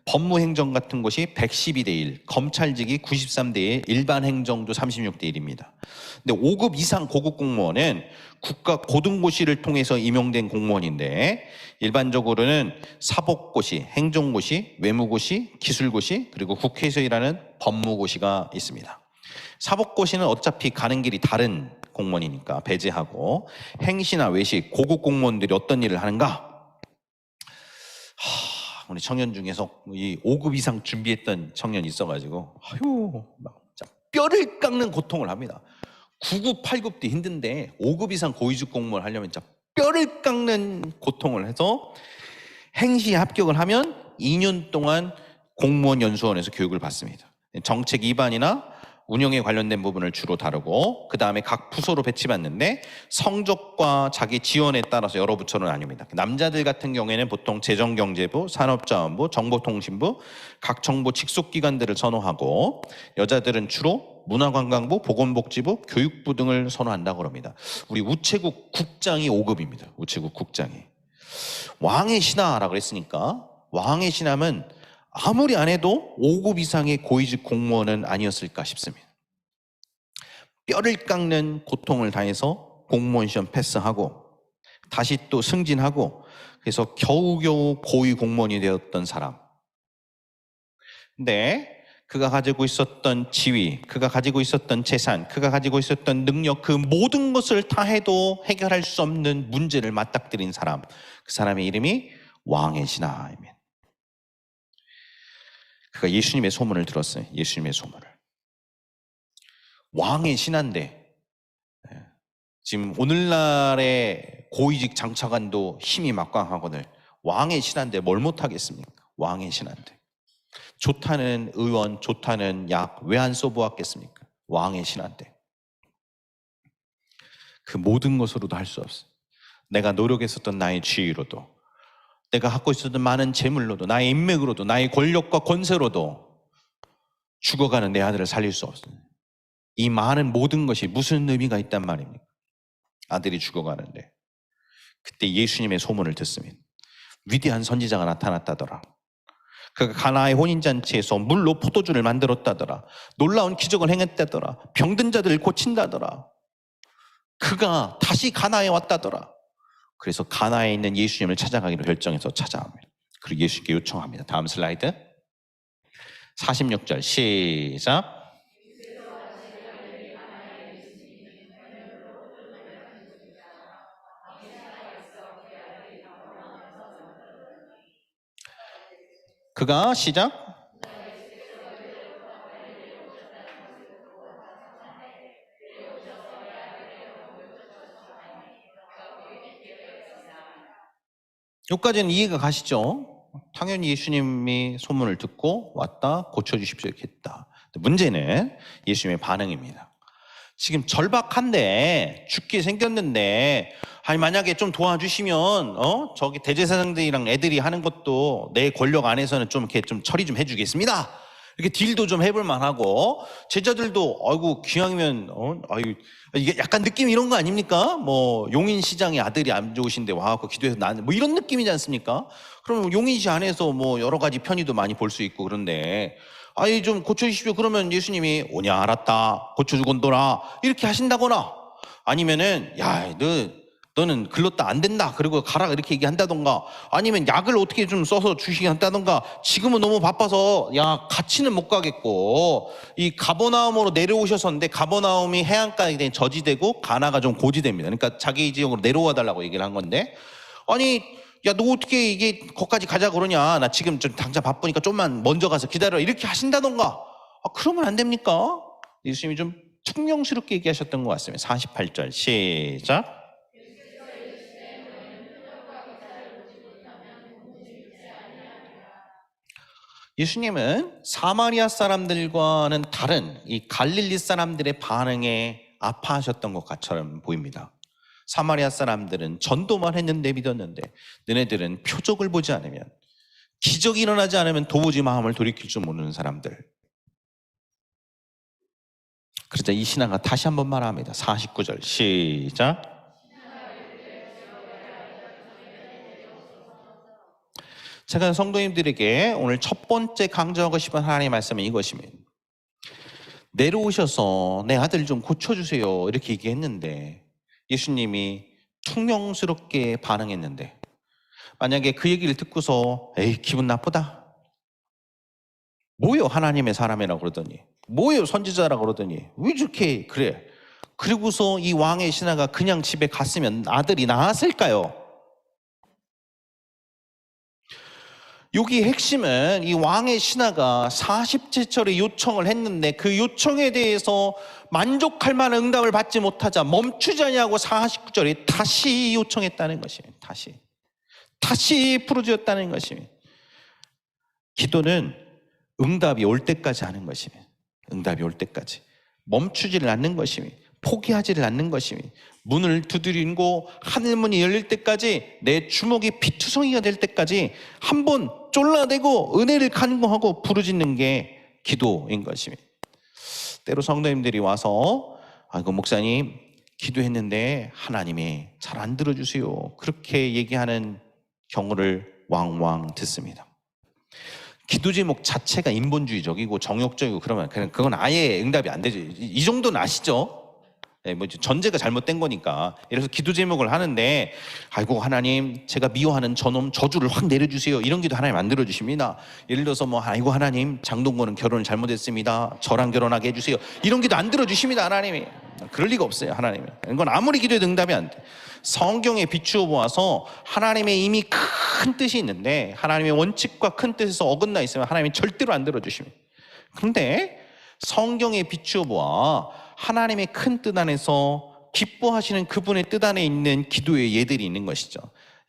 법무행정 같은 것이 112대 1, 검찰직이 93대 1, 일반 행정도 36대 1입니다. 근데 5급 이상 고급 공무원은 국가 고등고시를 통해서 임용된 공무원인데, 일반적으로는 사법고시, 행정고시, 외무고시, 기술고시, 그리고 국회에서 일하는 법무고시가 있습니다. 사법고시는 어차피 가는 길이 다른 공무원이니까 배제하고, 행시나 외시, 고급 공무원들이 어떤 일을 하는가? 우리 청년 중에서 이 5급 이상 준비했던 청년이 있어가지고 막 뼈를 깎는 고통을 합니다. 9급, 8급도 힘든데 5급 이상 고위직 공무원을 하려면 진짜 뼈를 깎는 고통을 해서 행시에 합격을 하면 2년 동안 공무원 연수원에서 교육을 받습니다. 정책 위반이나 운영에 관련된 부분을 주로 다루고, 그 다음에 각 부서로 배치받는데 성적과 자기 지원에 따라서 여러 부처는 아닙니다. 남자들 같은 경우에는 보통 재정경제부, 산업자원부, 정보통신부, 각 정보 직속기관들을 선호하고, 여자들은 주로 문화관광부, 보건복지부, 교육부 등을 선호한다고 합니다. 우리 우체국 국장이 5급입니다. 우체국 국장이. 왕의 신하라고 그랬으니까 왕의 신하면 아무리 안 해도 5급 이상의 고위직 공무원은 아니었을까 싶습니다. 뼈를 깎는 고통을 당해서 공무원 시험 패스하고 다시 또 승진하고, 그래서 겨우겨우 고위 공무원이 되었던 사람. 근데 그가 가지고 있었던 지위, 그가 가지고 있었던 재산, 그가 가지고 있었던 능력, 그 모든 것을 다 해도 해결할 수 없는 문제를 맞닥뜨린 사람, 그 사람의 이름이 왕의 신하입니다. 그가 예수님의 소문을 들었어요. 예수님의 소문을. 왕의 신하인데 지금 오늘날의 고위직 장차관도 힘이 막강하거늘 왕의 신하인데 뭘 못하겠습니까? 왕의 신하인데. 좋다는 의원, 좋다는 약 왜 안 써보았겠습니까? 왕의 신하인데. 그 모든 것으로도 할 수 없어요. 내가 노력했었던 나의 지위로도, 내가 갖고 있었던 많은 재물로도, 나의 인맥으로도, 나의 권력과 권세로도 죽어가는 내 아들을 살릴 수 없어요. 이 많은 모든 것이 무슨 의미가 있단 말입니까? 아들이 죽어가는데. 그때 예수님의 소문을 듣습니다. 위대한 선지자가 나타났다더라. 그가 가나의 혼인잔치에서 물로 포도주를 만들었다더라. 놀라운 기적을 행했다더라. 병든 자들을 고친다더라. 그가 다시 가나에 왔다더라. 그래서 가나에 있는 예수님을 찾아가기로 결정해서 찾아옵니다. 그리고 예수님께 요청합니다. 다음 슬라이드. 46절 시작. 그가 시작. 여기까지는 이해가 가시죠? 당연히 예수님이 소문을 듣고 왔다, 고쳐주십시오 이렇게 했다. 문제는 예수님의 반응입니다. 지금 절박한데 죽게 생겼는데, 아니 만약에 좀 도와주시면 저기 대제사장들이랑 애들이 하는 것도 내 권력 안에서는 좀 이렇게 좀 처리 좀 해주겠습니다. 이렇게 딜도 좀 해볼 만하고, 제자들도 아이고 기왕이면 아유 이게 약간 느낌 이런 거 아닙니까? 뭐 용인시장의 아들이 안 좋으신데 와갖고 기도해서 나는 뭐 이런 느낌이지 않습니까? 그러면 용인시 안에서 뭐 여러 가지 편의도 많이 볼 수 있고, 그런데 아이 좀 고쳐주십시오 그러면 예수님이 오냐 알았다 고쳐주곤도라 이렇게 하신다거나, 아니면은 야 너는 글렀다 안 된다 그리고 가라 이렇게 얘기한다던가, 아니면 약을 어떻게 좀 써서 주시게 한다던가, 지금은 너무 바빠서 야 같이는 못 가겠고 이 가버나움으로 내려오셨었는데 가버나움이 해안가에 저지되고 가나가 좀 고지됩니다. 그러니까 자기 지역으로 내려와 달라고 얘기를 한 건데, 아니 야, 너 어떻게 이게 거기까지 가자 그러냐? 나 지금 좀 당장 바쁘니까 좀만 먼저 가서 기다려. 이렇게 하신다던가. 그러면 안 됩니까? 예수님이 좀 퉁명스럽게 얘기하셨던 것 같습니다. 48절 시작. 예수님은 사마리아 사람들과는 다른 이 갈릴리 사람들의 반응에 아파하셨던 것처럼 보입니다. 사마리아 사람들은 전도만 했는데 믿었는데 너네들은 표적을 보지 않으면, 기적이 일어나지 않으면 도무지 마음을 돌이킬 줄 모르는 사람들. 그러자 이 신하가 다시 한번 말합니다. 49절 시작. 제가 성도님들에게 오늘 첫 번째 강조하고 싶은 하나님의 말씀은 이것입니다. 내려오셔서 내 아들 좀 고쳐주세요 이렇게 얘기했는데 예수님이 퉁명스럽게 반응했는데, 만약에 그 얘기를 듣고서 에이 기분 나쁘다, 뭐요 하나님의 사람이라고 그러더니, 뭐요 선지자라고 그러더니 왜 저렇게 그래, 그리고서 이 왕의 신하가 그냥 집에 갔으면 아들이 나았을까요? 여기 핵심은 이 왕의 신하가 40제철의 요청을 했는데 그 요청에 대해서 만족할 만한 응답을 받지 못하자 멈추지 않냐고 49절에 다시 요청했다는 것입니다. 다시 부르짖었다는 것입니다. 기도는 응답이 올 때까지 하는 것입니다. 응답이 올 때까지 멈추지를 않는 것입니다. 포기하지를 않는 것입니다. 문을 두드리고 하늘문이 열릴 때까지, 내 주먹이 피투성이가 될 때까지 한번 쫄라대고 은혜를 간구하고 부르짖는 게 기도인 것입니다. 때로 성도님들이 와서 아이고 목사님 기도했는데 하나님이 잘 안 들어주세요 그렇게 얘기하는 경우를 왕왕 듣습니다. 기도 제목 자체가 인본주의적이고 정욕적이고 그러면 그건 아예 응답이 안 되죠. 이 정도는 아시죠? 뭐 전제가 잘못된 거니까. 이래서 기도 제목을 하는데 아이고 하나님 제가 미워하는 저놈 저주를 확 내려주세요 이런 기도 하나님 안 들어주십니다. 예를 들어서 뭐 아이고 하나님 장동건은 결혼을 잘못했습니다 저랑 결혼하게 해주세요 이런 기도 안 들어주십니다. 하나님이 그럴 리가 없어요. 하나님이 이건 아무리 기도해도 응답이 안 돼. 성경에 비추어 보아서 하나님의 이미 큰 뜻이 있는데 하나님의 원칙과 큰 뜻에서 어긋나 있으면 하나님이 절대로 안 들어주십니다. 그런데 성경에 비추어 보아 하나님의 큰 뜻 안에서 기뻐하시는 그분의 뜻 안에 있는 기도의 예들이 있는 것이죠.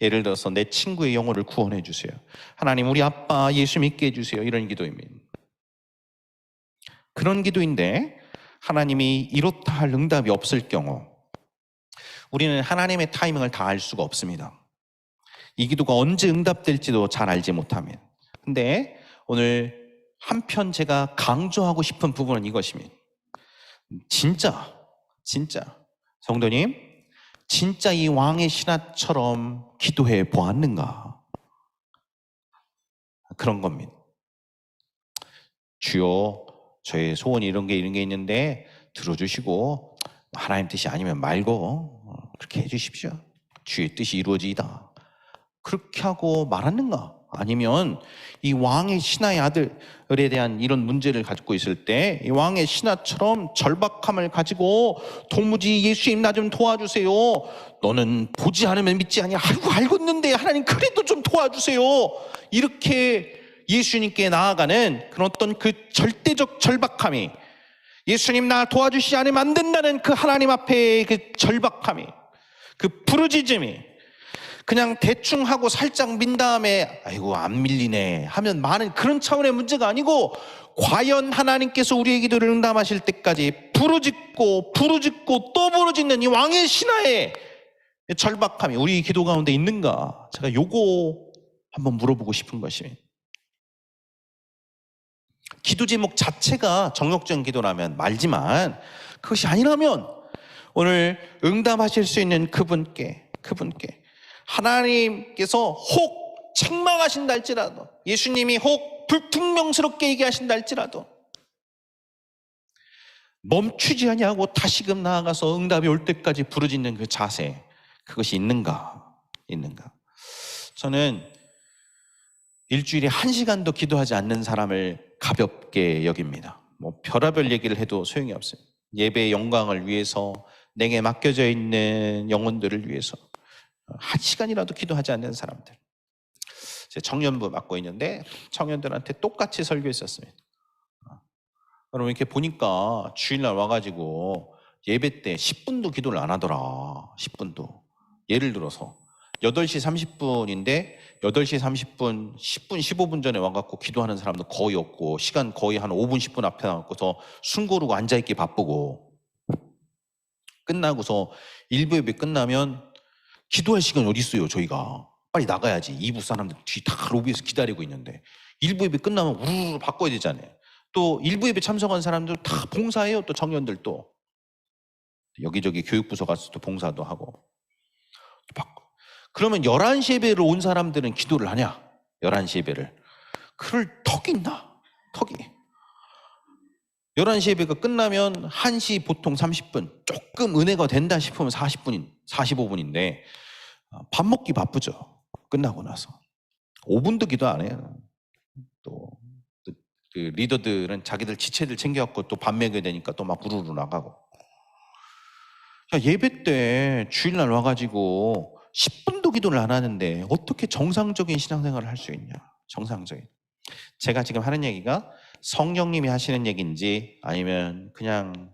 예를 들어서 내 친구의 영혼을 구원해 주세요. 하나님 우리 아빠 예수 믿게 해주세요. 이런 기도입니다. 그런 기도인데 하나님이 이렇다 할 응답이 없을 경우 우리는 하나님의 타이밍을 다 알 수가 없습니다. 이 기도가 언제 응답될지도 잘 알지 못하면. 근데 오늘 한편 제가 강조하고 싶은 부분은 이것입니다. 진짜 성도님 진짜 이 왕의 신하처럼 기도해 보았는가? 그런 겁니다. 주여 저의 소원이 이런 게 있는데 들어주시고 하나님 뜻이 아니면 말고 그렇게 해주십시오. 주의 뜻이 이루어지이다. 그렇게 하고 말았는가? 아니면 이 왕의 신하의 아들에 대한 이런 문제를 가지고 있을 때 이 왕의 신하처럼 절박함을 가지고 도무지 예수님 나 좀 도와주세요. 너는 보지 않으면 믿지 아니야. 아이고 알겠는데 하나님 그래도 좀 도와주세요. 이렇게 예수님께 나아가는 그런 어떤 그 절대적 절박함이, 예수님 나 도와주시지 않으면 안 된다는 그 하나님 앞에 그 절박함이, 그 부르짖음이 그냥 대충 하고 살짝 민 다음에 아이고 안 밀리네 하면 많은 그런 차원의 문제가 아니고, 과연 하나님께서 우리의 기도를 응답하실 때까지 부르짖고 또 부르짖는 이 왕의 신하의 절박함이 우리 기도 가운데 있는가? 제가 요거 한번 물어보고 싶은 것입니다. 기도 제목 자체가 정욕적인 기도라면 말지만 그것이 아니라면 오늘 응답하실 수 있는 그분께 하나님께서 혹 책망하신다 할지라도, 예수님이 혹 불퉁명스럽게 얘기하신다 할지라도 멈추지 아니하고 다시금 나아가서 응답이 올 때까지 부르짖는 그 자세, 그것이 있는가? 저는 일주일에 1시간도 기도하지 않는 사람을 가볍게 여깁니다. 뭐 별의별 얘기를 해도 소용이 없어요. 예배의 영광을 위해서, 내게 맡겨져 있는 영혼들을 위해서 1시간이라도 기도하지 않는 사람들, 이제 청년부 맡고 있는데 청년들한테 똑같이 설교했었습니다. 그럼 이렇게 보니까 주일날 와가지고 예배 때 10분도 기도를 안 하더라. 10분도. 예를 들어서 8시 30분인데 8시 30분, 10분, 15분 전에 와갖고 기도하는 사람도 거의 없고 시간 거의 한 5분, 10분 앞에 나가고서 숨 고르고 앉아있기 바쁘고 끝나고서 1부 예배 끝나면 기도할 시간이 어디 있어요 저희가. 빨리 나가야지. 2부 사람들 뒤 다 로비에서 기다리고 있는데 1부 예배 끝나면 우르르 바꿔야 되잖아요. 또 1부 예배 참석한 사람들 다 봉사해요. 또 청년들 또 여기저기 교육부서 가서 또 봉사도 하고 바꿔. 그러면 11시 예배를 온 사람들은 기도를 하냐? 11시 예배를. 그럴 턱이 있나? 턱이. 11시 예배가 끝나면 1시 보통 30분, 조금 은혜가 된다 싶으면 45분인데 밥 먹기 바쁘죠. 끝나고 나서. 5분도 기도 안 해요. 또 그 리더들은 자기들 지체들 챙겨갖고 또 밥 먹여야 되니까 또 막 우르르 나가고. 야, 예배 때 주일날 와가지고 10분도 기도를 안 하는데 어떻게 정상적인 신앙생활을 할 수 있냐? 정상적인. 제가 지금 하는 얘기가 성령님이 하시는 얘기인지 아니면 그냥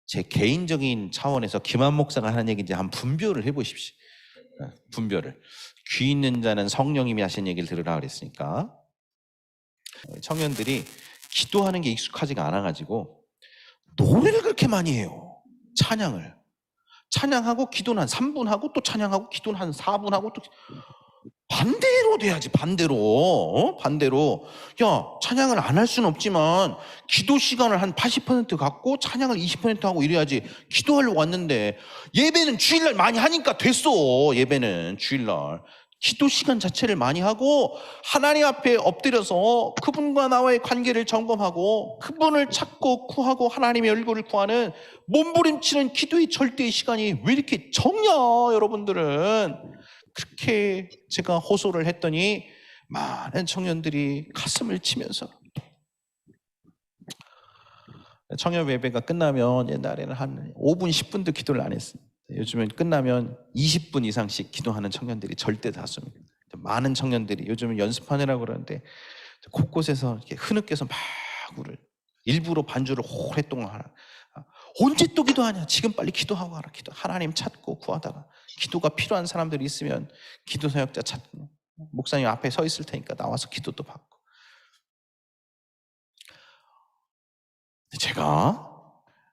제 개인적인 차원에서 김한 목사가 하는 얘기인지 한번 분별을 해보십시오. 분별을. 귀 있는 자는 성령님이 하시는 얘기를 들으라 그랬으니까 청년들이 기도하는 게 익숙하지가 않아가지고 노래를 그렇게 많이 해요. 찬양하고 기도는 한 3분 하고 또 찬양하고 기도는 한 4분 하고 또 반대로 돼야지. 반대로. 반대로. 야, 찬양을 안 할 수는 없지만 기도 시간을 한 80% 갖고 찬양을 20% 하고 이래야지. 기도하려고 왔는데 예배는 주일날 많이 하니까 됐어. 예배는 주일날 기도 시간 자체를 많이 하고 하나님 앞에 엎드려서 그분과 나와의 관계를 점검하고 그분을 찾고 구하고 하나님의 얼굴을 구하는 몸부림치는 기도의 절대의 시간이 왜 이렇게 적냐 여러분들은. 그렇게 제가 호소를 했더니 많은 청년들이 가슴을 치면서 청년 예배가 끝나면 옛날에는 한 5분 10분도 기도를 안 했습니다. 요즘은 끝나면 20분 이상씩 기도하는 청년들이 절대 다수입니다. 많은 청년들이 요즘은 연습하느라고 그러는데 곳곳에서 이렇게 흐느껴서 막 울을 일부러 반주를 오랫동안 하라. 언제 또 기도하냐? 지금 빨리 기도하고 하라. 기도. 하나님 찾고 구하다가 기도가 필요한 사람들이 있으면 기도 사역자 찾고 목사님 앞에 서 있을 테니까 나와서 기도도 받고. 제가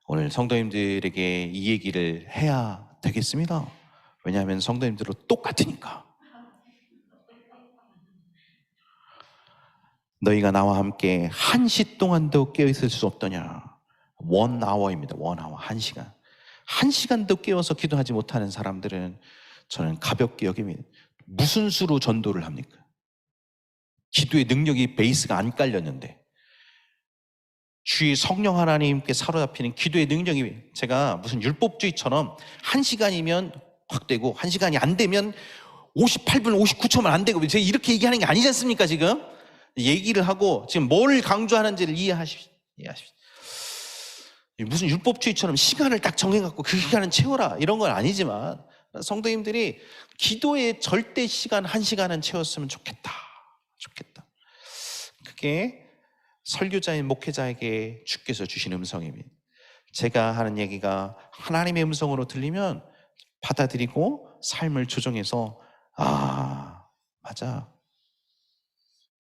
오늘 성도님들에게 이 얘기를 해야 되겠습니다. 왜냐하면 성도님들은 똑같으니까. 너희가 나와 함께 1시 동안도 깨어있을 수 없더냐. 1hour입니다. 1hour, 1시간. 1시간도 깨워서 기도하지 못하는 사람들은 저는 가볍게 여깁니다. 무슨 수로 전도를 합니까? 기도의 능력이 베이스가 안 깔렸는데 주의 성령 하나님께 사로잡히는 기도의 능력이 제가 무슨 율법주의처럼 1시간이면 확 되고 1시간이 안 되면 58분 59초만 안 되고 제가 이렇게 얘기하는 게 아니지 않습니까? 지금 얘기를 하고 지금 뭘 강조하는지를 이해하십시오. 무슨 율법주의처럼 시간을 딱 정해갖고 그 시간은 채워라 이런 건 아니지만 성도님들이 기도의 절대 시간 1시간은 채웠으면 좋겠다. 그게 설교자인 목회자에게 주께서 주신 음성입니다. 제가 하는 얘기가 하나님의 음성으로 들리면 받아들이고 삶을 조정해서 아 맞아.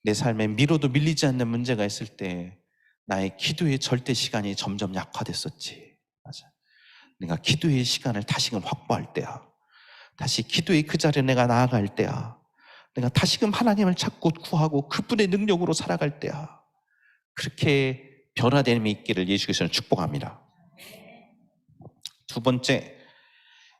내 삶에 미뤄도 밀리지 않는 문제가 있을 때 나의 기도의 절대 시간이 점점 약화됐었지. 맞아. 내가 기도의 시간을 다시금 확보할 때야. 다시 기도의 그 자리에 내가 나아갈 때야. 내가 다시금 하나님을 찾고 구하고 그분의 능력으로 살아갈 때야. 그렇게 변화됨이 있기를 예수께서는 축복합니다. 두 번째,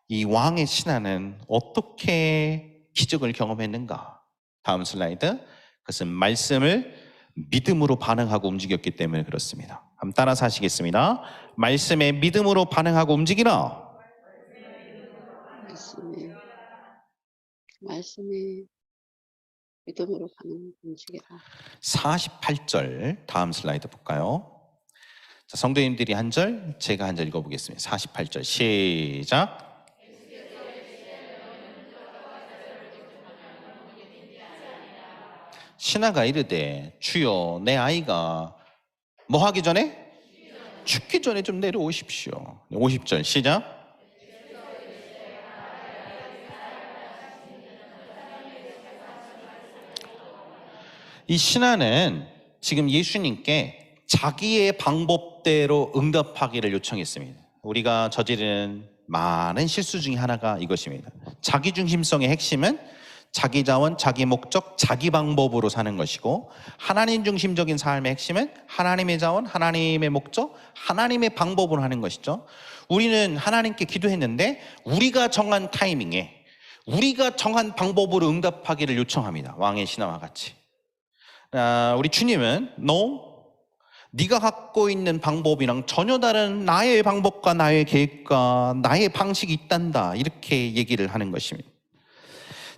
이 왕의 신하는 어떻게 기적을 경험했는가? 다음 슬라이드. 그것은 말씀을 믿음으로 반응하고 움직였기 때문에 그렇습니다. 한번 따라서 하시겠습니다. 말씀에 믿음으로 반응하고 움직이라. 말씀에 믿음으로 움직이라. 48절 다음 슬라이드 볼까요? 자, 성도님들이 한 절, 제가 한 절 읽어보겠습니다. 48절 시작. 신하가 이르되 주여 내 아이가 뭐 하기 전에? 죽기 전에 좀 내려오십시오. 50절 시작. 이 신하는 지금 예수님께 자기의 방법대로 응답하기를 요청했습니다. 우리가 저지르는 많은 실수 중에 하나가 이것입니다. 자기중심성의 핵심은 자기 자원, 자기 목적, 자기 방법으로 사는 것이고, 하나님 중심적인 삶의 핵심은 하나님의 자원, 하나님의 목적, 하나님의 방법으로 하는 것이죠. 우리는 하나님께 기도했는데 우리가 정한 타이밍에 우리가 정한 방법으로 응답하기를 요청합니다. 왕의 신하와 같이. 우리 주님은 네가 갖고 있는 방법이랑 전혀 다른 나의 방법과 나의 계획과 나의 방식이 있단다, 이렇게 얘기를 하는 것입니다.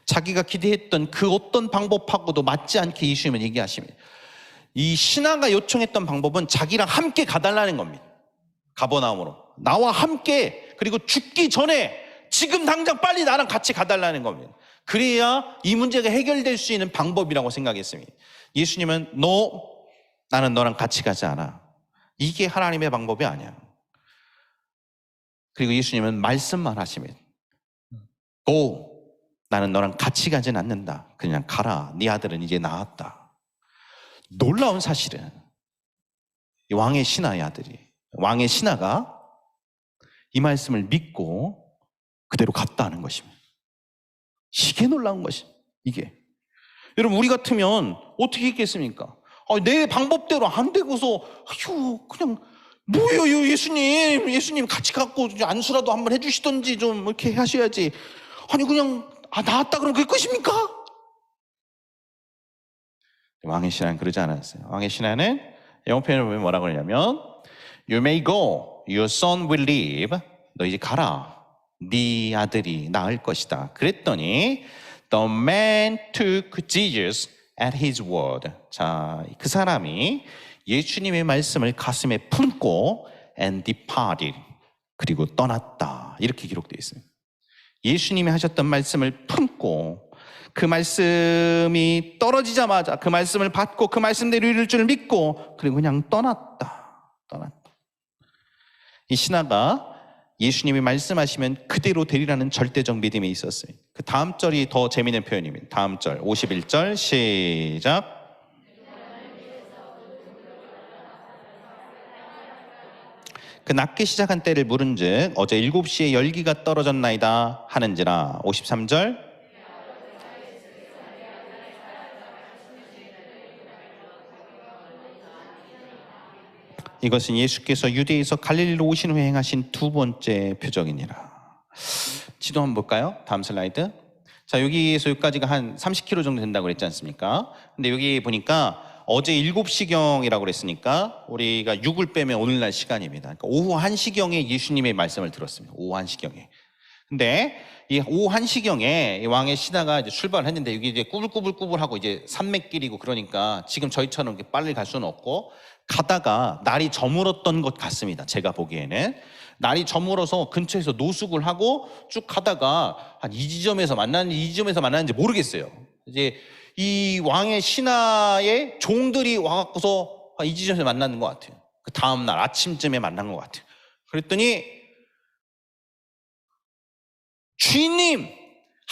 자기가 기대했던 그 어떤 방법하고도 맞지 않게 예수님은 얘기하십니다. 이 신하가 요청했던 방법은 자기랑 함께 가달라는 겁니다. 가버나움으로 나와 함께, 그리고 죽기 전에 지금 당장 빨리 나랑 같이 가달라는 겁니다. 그래야 이 문제가 해결될 수 있는 방법이라고 생각했습니다. 예수님은 나는 너랑 같이 가지 않아. 이게 하나님의 방법이 아니야. 그리고 예수님은 말씀만 하십니다. 나는 너랑 같이 가진 않는다. 그냥 가라. 네 아들은 이제 나았다. 놀라운 사실은 이 왕의 신하의 아들이, 왕의 신하가 이 말씀을 믿고 그대로 갔다는 것입니다. 이게 놀라운 것입니다. 이게. 여러분, 우리 같으면 어떻게 했겠습니까? 내 방법대로 안 되고서 그냥 뭐예요, 예수님 같이 갖고 안수라도 한번 해주시던지 좀 이렇게 하셔야지. 그냥 나았다 그러면 그게 끝입니까? 왕의 신하는 그러지 않았어요. 왕의 신하는 영어 표현을 보면 뭐라고 하냐면 You may go, your son will live. 너 이제 가라. 네 아들이 나을 것이다. 그랬더니 The man took Jesus at his word. 자, 그 사람이 예수님의 말씀을 가슴에 품고 and departed. 그리고 떠났다. 이렇게 기록되어 있습니다. 예수님이 하셨던 말씀을 품고 그 말씀이 떨어지자마자 그 말씀을 받고 그 말씀대로 이룰 줄 믿고 그리고 그냥 떠났다. 이 신하가 예수님이 말씀하시면 그대로 되리라는 절대적 믿음이 있었어요. 그 다음 절이 더 재미있는 표현입니다. 다음 절 51절 시작. 그 낮게 시작한 때를 물은즉 어제 7시에 열기가 떨어졌나이다 하는지라. 53절 이것은 예수께서 유대에서 갈릴리로 오신 후에 행하신 두 번째 표적이니라. 지도 한번 볼까요? 다음 슬라이드. 자, 여기에서 여기까지가 한 30km 정도 된다고 그랬지 않습니까? 근데 여기 보니까 어제 7시경이라고 그랬으니까 우리가 6을 빼면 오늘날 시간입니다. 그러니까 오후 1시경에 예수님의 말씀을 들었습니다. 오후 1시경에. 근데 이 오후 1시경에 이 왕의 신하가 이제 출발을 했는데 여기 이제 꾸불꾸불꾸불하고 이제 산맥길이고 그러니까 지금 저희처럼 이렇게 빨리 갈 수는 없고 가다가 날이 저물었던 것 같습니다. 제가 보기에는 날이 저물어서 근처에서 노숙을 하고 쭉 가다가 한 이 지점에서 만났는지 모르겠어요. 이제 이 왕의 신하의 종들이 와갖고서 이 지점에서 만나는 것 같아요. 그 다음날 아침쯤에 만난 것 같아요. 그랬더니 주인님,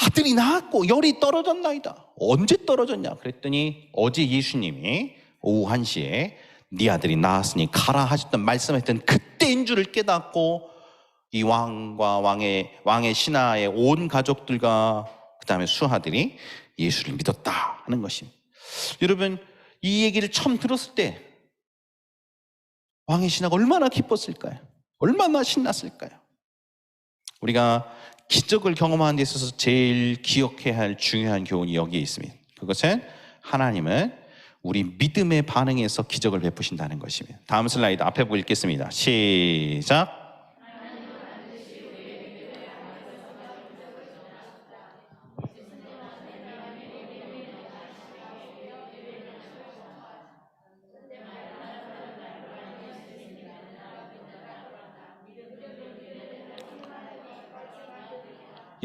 아들이 낳았고 열이 떨어졌나이다. 언제 떨어졌냐? 그랬더니 어제 예수님이 오후 1시에 네 아들이 낳았으니 가라 하셨던 말씀했던 그때인 줄을 깨닫고 이 왕과 왕의 신하의 온 가족들과 그 다음에 수하들이 예수를 믿었다 하는 것입니다. 여러분, 이 얘기를 처음 들었을 때 왕의 신하가 얼마나 기뻤을까요? 얼마나 신났을까요? 우리가 기적을 경험하는 데 있어서 제일 기억해야 할 중요한 교훈이 여기에 있습니다. 그것은 하나님은 우리 믿음의 반응에서 기적을 베푸신다는 것입니다. 다음 슬라이드 앞에 보고 읽겠습니다. 시작.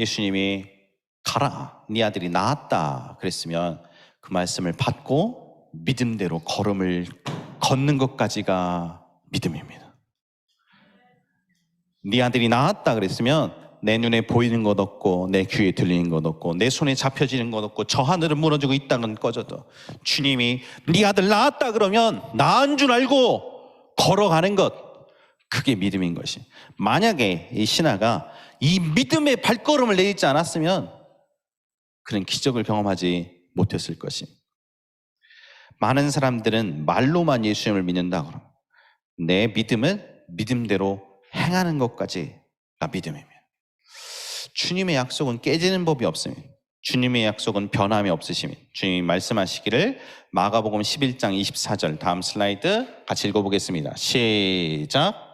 예수님이 가라, 네 아들이 나았다 그랬으면 그 말씀을 받고 믿음대로 걸음을 걷는 것까지가 믿음입니다. 네 아들이 낳았다 그랬으면 내 눈에 보이는 것 없고 내 귀에 들리는 것 없고 내 손에 잡혀지는 것 없고 저 하늘은 무너지고 이 땅은 꺼져도 주님이 네 아들 낳았다 그러면 낳은 줄 알고 걸어가는 것, 그게 믿음인 것이. 만약에 이 신하가 이 믿음의 발걸음을 내딛지 않았으면 그는 기적을 경험하지 못했을 것이. 많은 사람들은 말로만 예수님을 믿는다 그러면 내 믿음은 믿음대로 행하는 것까지가 믿음입니다. 주님의 약속은 깨지는 법이 없습니다. 주님의 약속은 변함이 없으십니다. 주님이 말씀하시기를 마가복음 11장 24절, 다음 슬라이드 같이 읽어보겠습니다. 시작.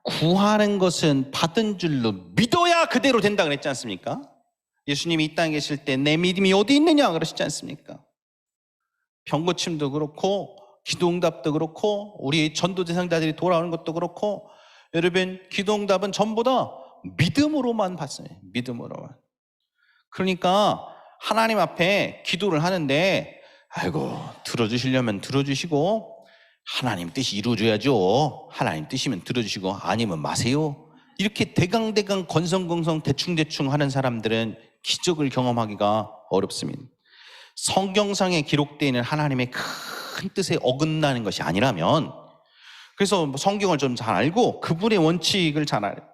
구하는 것은 받은 줄로 믿어야 그대로 된다 그랬지 않습니까? 예수님이 이 땅에 계실 때 내 믿음이 어디 있느냐 그러시지 않습니까? 병고침도 그렇고 기도응답도 그렇고 우리 전도 대상자들이 돌아오는 것도 그렇고, 여러분 기도응답은 전부 다 믿음으로만 받어요. 믿음으로만. 그러니까 하나님 앞에 기도를 하는데 아이고 들어주시려면 들어주시고 하나님 뜻이 이루어져야죠. 하나님 뜻이면 들어주시고 아니면 마세요. 이렇게 대강대강 건성건성 대충대충 하는 사람들은 기적을 경험하기가 어렵습니다. 성경상에 기록되어 있는 하나님의 큰 뜻에 어긋나는 것이 아니라면, 그래서 성경을 좀 잘 알고 그분의 원칙을 잘 알아요.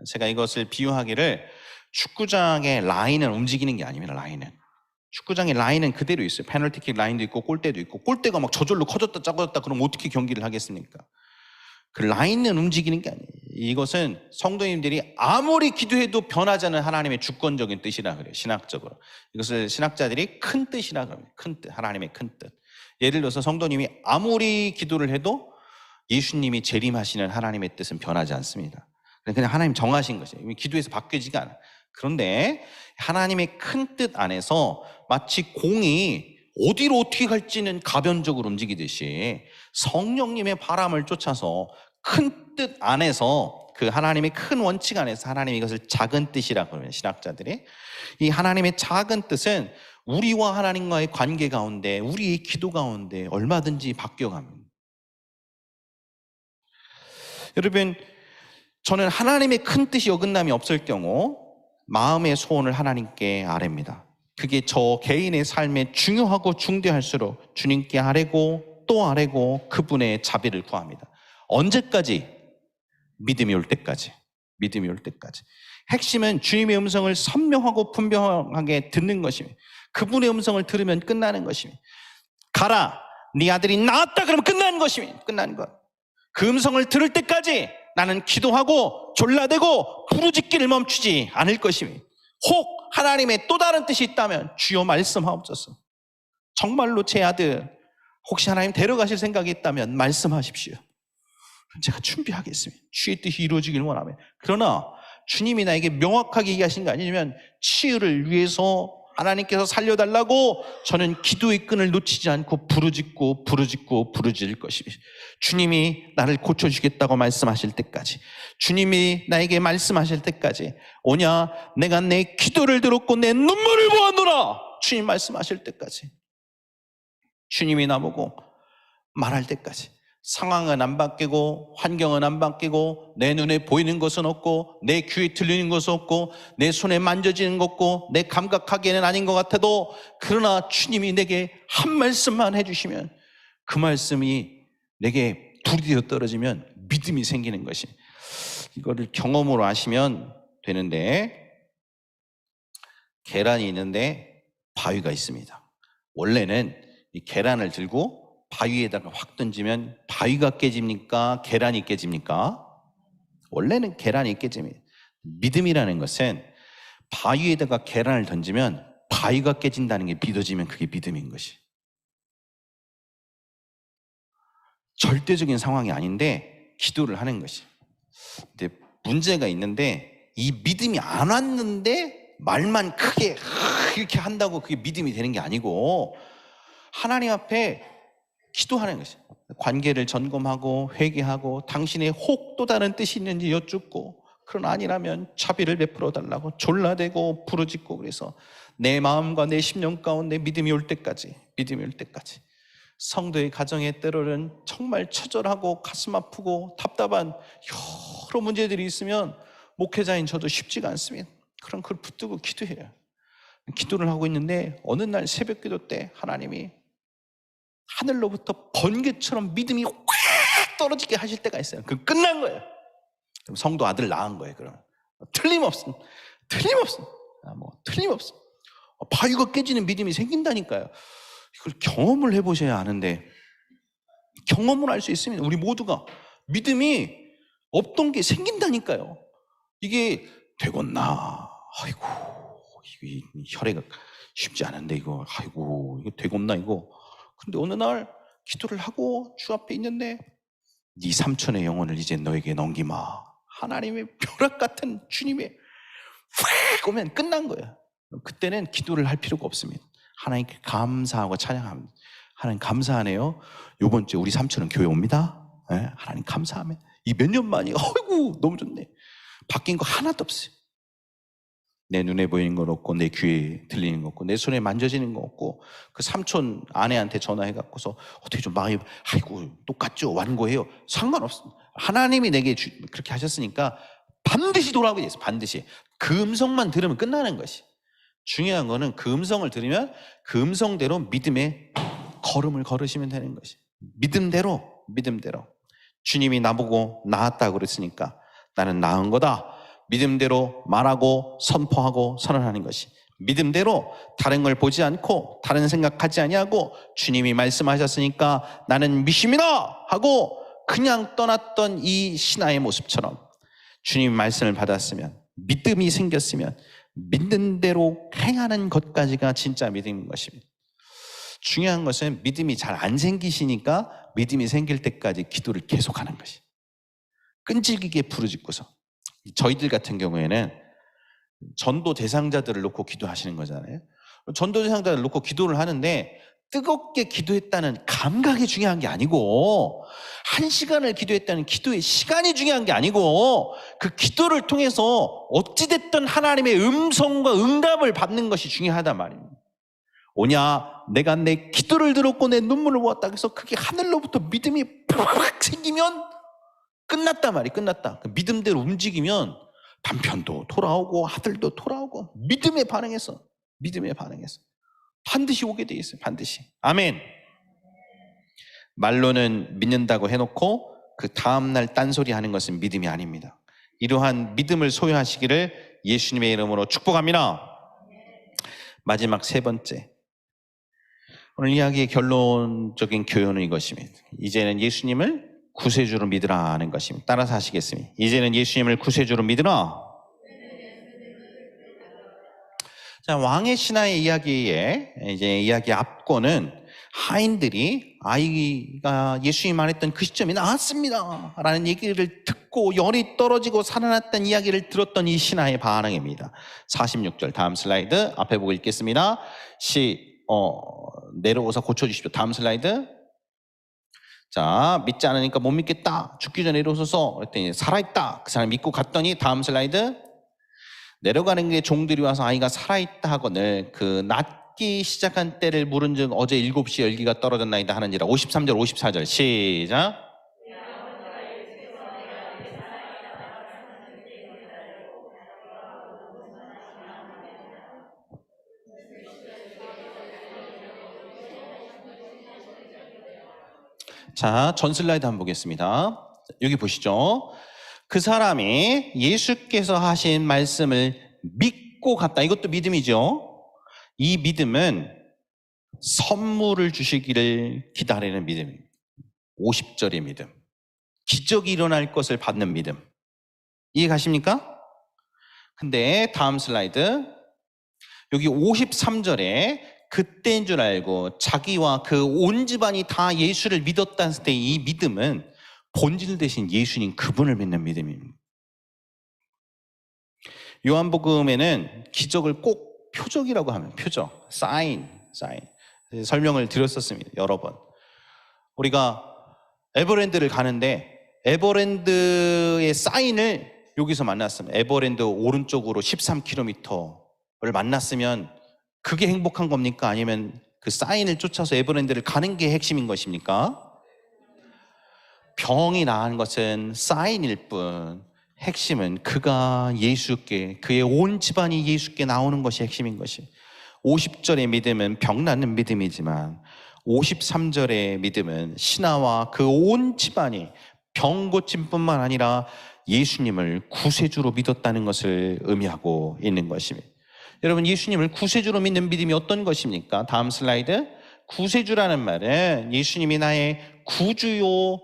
제가 이것을 비유하기를 축구장의 라인을 움직이는 게 아닙니다. 축구장의 라인은 그대로 있어요. 페널티킥 라인도 있고 골대도 있고, 골대가 막 저절로 커졌다 작아졌다 그럼 어떻게 경기를 하겠습니까? 그 라인은 움직이는 게 아니에요. 이것은 성도님들이 아무리 기도해도 변하지 않는 하나님의 주권적인 뜻이라 그래요. 신학적으로 이것을 신학자들이 큰 뜻이라 그래요. 큰 뜻, 하나님의 큰 뜻. 예를 들어서 성도님이 아무리 기도를 해도 예수님이 재림하시는 하나님의 뜻은 변하지 않습니다. 그냥 하나님 정하신 것이에요. 기도에서 바뀌지가 않아요. 그런데 하나님의 큰 뜻 안에서 마치 공이 어디로 어떻게 갈지는 가변적으로 움직이듯이 성령님의 바람을 쫓아서 큰 뜻 안에서, 그 하나님의 큰 원칙 안에서 하나님이 이것을 작은 뜻이라고 하면, 신학자들이 이 하나님의 작은 뜻은 우리와 하나님과의 관계 가운데, 우리의 기도 가운데 얼마든지 바뀌어갑니다. 여러분, 저는 하나님의 큰 뜻이 어긋남이 없을 경우 마음의 소원을 하나님께 아뢰입니다. 그게 저 개인의 삶에 중요하고 중대할수록 주님께 아뢰고 또 아뢰고 그분의 자비를 구합니다. 언제까지? 믿음이 올 때까지. 믿음이 올 때까지. 핵심은 주님의 음성을 선명하고 분명하게 듣는 것입니다. 그분의 음성을 들으면 끝나는 것입니다. 가라, 네 아들이 낳았다 그러면 끝나는 것입니다. 끝나는 것. 그 음성을 들을 때까지 나는 기도하고 졸라대고 부르짖기를 멈추지 않을 것입니다. 혹 하나님의 또 다른 뜻이 있다면 주여 말씀하옵소서. 정말로 제 아들 혹시 하나님 데려가실 생각이 있다면 말씀하십시오. 제가 준비하겠습니다. 주의 뜻이 이루어지길 원하면. 그러나 주님이 나에게 명확하게 얘기하신 거 아니면 치유를 위해서 하나님께서 살려달라고 저는 기도의 끈을 놓치지 않고 부르짖을 것입니다. 주님이 나를 고쳐주겠다고 말씀하실 때까지, 주님이 나에게 말씀하실 때까지, 오냐 내가 내 기도를 들었고 내 눈물을 보았노라, 주님 말씀하실 때까지, 주님이 나보고 말할 때까지. 상황은 안 바뀌고 환경은 안 바뀌고 내 눈에 보이는 것은 없고 내 귀에 들리는 것은 없고 내 손에 만져지는 것 없고 내 감각하기에는 아닌 것 같아도, 그러나 주님이 내게 한 말씀만 해주시면 그 말씀이 내게 불이 되어 떨어지면 믿음이 생기는 것이, 이거를 경험으로 아시면 되는데, 계란이 있는데 바위가 있습니다. 원래는 이 계란을 들고 바위에다가 확 던지면 바위가 깨집니까? 계란이 깨집니까? 원래는 계란이 깨집니다. 믿음이라는 것은 바위에다가 계란을 던지면 바위가 깨진다는 게 믿어지면 그게 믿음인 것이. 절대적인 상황이 아닌데 기도를 하는 것이. 근데 문제가 있는데, 이 믿음이 안 왔는데 말만 크게 이렇게 한다고 그게 믿음이 되는 게 아니고, 하나님 앞에 기도하는 것이. 관계를 점검하고 회개하고 당신의 혹 또 다른 뜻이 있는지 여쭙고, 그런 아니라면 자비를 베풀어 달라고 졸라대고 부르짖고, 그래서 내 마음과 내 심령 가운데 믿음이 올 때까지, 성도의 가정에 때로는 정말 처절하고 가슴 아프고 답답한 여러 문제들이 있으면 목회자인 저도 쉽지가 않습니다. 그럼 그걸 붙들고 기도해요. 기도를 하고 있는데 어느 날 새벽 기도 때 하나님이 하늘로부터 번개처럼 믿음이 확 떨어지게 하실 때가 있어요. 그 끝난 거예요. 그럼 성도 아들 낳은 거예요. 그러면 틀림없음. 바위가 깨지는 믿음이 생긴다니까요. 이걸 경험을 해보셔야 아는데, 경험을 할 수 있습니다. 우리 모두가 믿음이 없던 게 생긴다니까요. 이게 되겠나? 아이고, 이게 혈액 쉽지 않은데 이거, 아이고, 이게 되겠나 이거. 근데 어느 날 기도를 하고 주 앞에 있는데, 네 삼촌의 영혼을 이제 너에게 넘기마. 하나님의 벼락 같은 주님의 확 오면 끝난 거예요. 그때는 기도를 할 필요가 없습니다. 하나님께 감사하고 찬양합니다. 하나님 감사하네요. 요번 주에 우리 삼촌은 교회 옵니다. 네, 하나님 감사하면 이 몇 년 만이, 아이고 너무 좋네. 바뀐 거 하나도 없어요. 내 눈에 보이는 건 없고, 내 귀에 들리는 거 없고, 내 손에 만져지는 거 없고, 그 삼촌 아내한테 전화해갖고서 어떻게 좀 마음이, 아이고 똑같죠, 완고해요. 상관없습니다. 하나님이 내게 그렇게 하셨으니까 반드시 돌아오게 돼 있어요. 반드시. 그 음성만 들으면 끝나는 것이. 중요한 거는 그 음성을 들으면 그 음성대로 믿음의 걸음을 걸으시면 되는 것이. 믿음대로. 주님이 나보고 나았다고 그랬으니까 나는 나은 거다. 믿음대로 말하고 선포하고 선언하는 것이. 믿음대로 다른 걸 보지 않고 다른 생각하지 아니하고 주님이 말씀하셨으니까 나는 믿습니다 하고 그냥 떠났던 이 신하의 모습처럼, 주님 말씀을 받았으면, 믿음이 생겼으면 믿는 대로 행하는 것까지가 진짜 믿음인 것입니다. 중요한 것은 믿음이 잘 안 생기시니까 믿음이 생길 때까지 기도를 계속하는 것이. 끈질기게 부르짖고서. 저희들 같은 경우에는 전도 대상자들을 놓고 기도하시는 거잖아요. 전도 대상자를 놓고 기도를 하는데 뜨겁게 기도했다는 감각이 중요한 게 아니고, 1시간을 기도했다는 기도의 시간이 중요한 게 아니고, 그 기도를 통해서 어찌됐든 하나님의 음성과 응답을 받는 것이 중요하단 말입니다. 오냐, 내가 내 기도를 들었고 내 눈물을 보았다 그래서 그게 하늘로부터 믿음이 팍 생기면 끝났단 말이에요. 끝났다. 믿음대로 움직이면 남편도 돌아오고 아들도 돌아오고, 믿음에 반응해서 반드시 오게 돼 있어요. 반드시. 아멘. 말로는 믿는다고 해놓고 그 다음날 딴소리 하는 것은 믿음이 아닙니다. 이러한 믿음을 소유하시기를 예수님의 이름으로 축복합니다. 마지막 3번째, 오늘 이야기의 결론적인 교훈은 이것입니다. 이제는 예수님을 구세주로 믿으라 하는 것입니다. 따라서 하시겠습니다. 이제는 예수님을 구세주로 믿으라. 자, 왕의 신하의 이야기에 이제 이야기 앞권은 하인들이 아이가 예수님이 말했던 그 시점이 나왔습니다 라는 얘기를 듣고 열이 떨어지고 살아났던 이야기를 들었던 이 신하의 반응입니다. 46절 다음 슬라이드 앞에 보고 읽겠습니다. 내려오서 고쳐주십시오. 다음 슬라이드. 자, 믿지 않으니까 못 믿겠다. 죽기 전에 내려오소서. 그랬더니 살아있다. 그 사람 믿고 갔더니 다음 슬라이드. 내려가는 게 종들이 와서 아이가 살아있다 하거늘 그 낫기 시작한 때를 물은즉 어제 7시에 열기가 떨어졌나이다 하는지라. 53절 54절 시작. 자, 전 슬라이드 한번 보겠습니다. 여기 보시죠. 그 사람이 예수께서 하신 말씀을 믿고 갔다. 이것도 믿음이죠. 이 믿음은 선물을 주시기를 기다리는 믿음입니다. 50절의 믿음. 기적이 일어날 것을 받는 믿음. 이해 가십니까? 근데 다음 슬라이드. 여기 53절에 그때인 줄 알고 자기와 그 온 집안이 다 예수를 믿었다 했을 때 이 믿음은 본질 대신 예수님 그분을 믿는 믿음입니다. 요한복음에는 기적을 꼭 표적이라고 하면 표적, 사인 설명을 드렸었습니다. 여러 번. 우리가 에버랜드를 가는데 에버랜드의 사인을 여기서 만났습니다. 에버랜드 오른쪽으로 13km를 만났으면 그게 행복한 겁니까? 아니면 그 사인을 쫓아서 에버랜드를 가는 게 핵심인 것입니까? 병이 나은 것은 사인일 뿐 핵심은 그가 예수께, 그의 온 집안이 예수께 나오는 것이 핵심인 것이. 50절의 믿음은 병 낫는 믿음이지만 53절의 믿음은 신하와 그 온 집안이 병 고침뿐만 아니라 예수님을 구세주로 믿었다는 것을 의미하고 있는 것입니다. 여러분, 예수님을 구세주로 믿는 믿음이 어떤 것입니까? 다음 슬라이드. 구세주라는 말은 예수님이 나의 구주요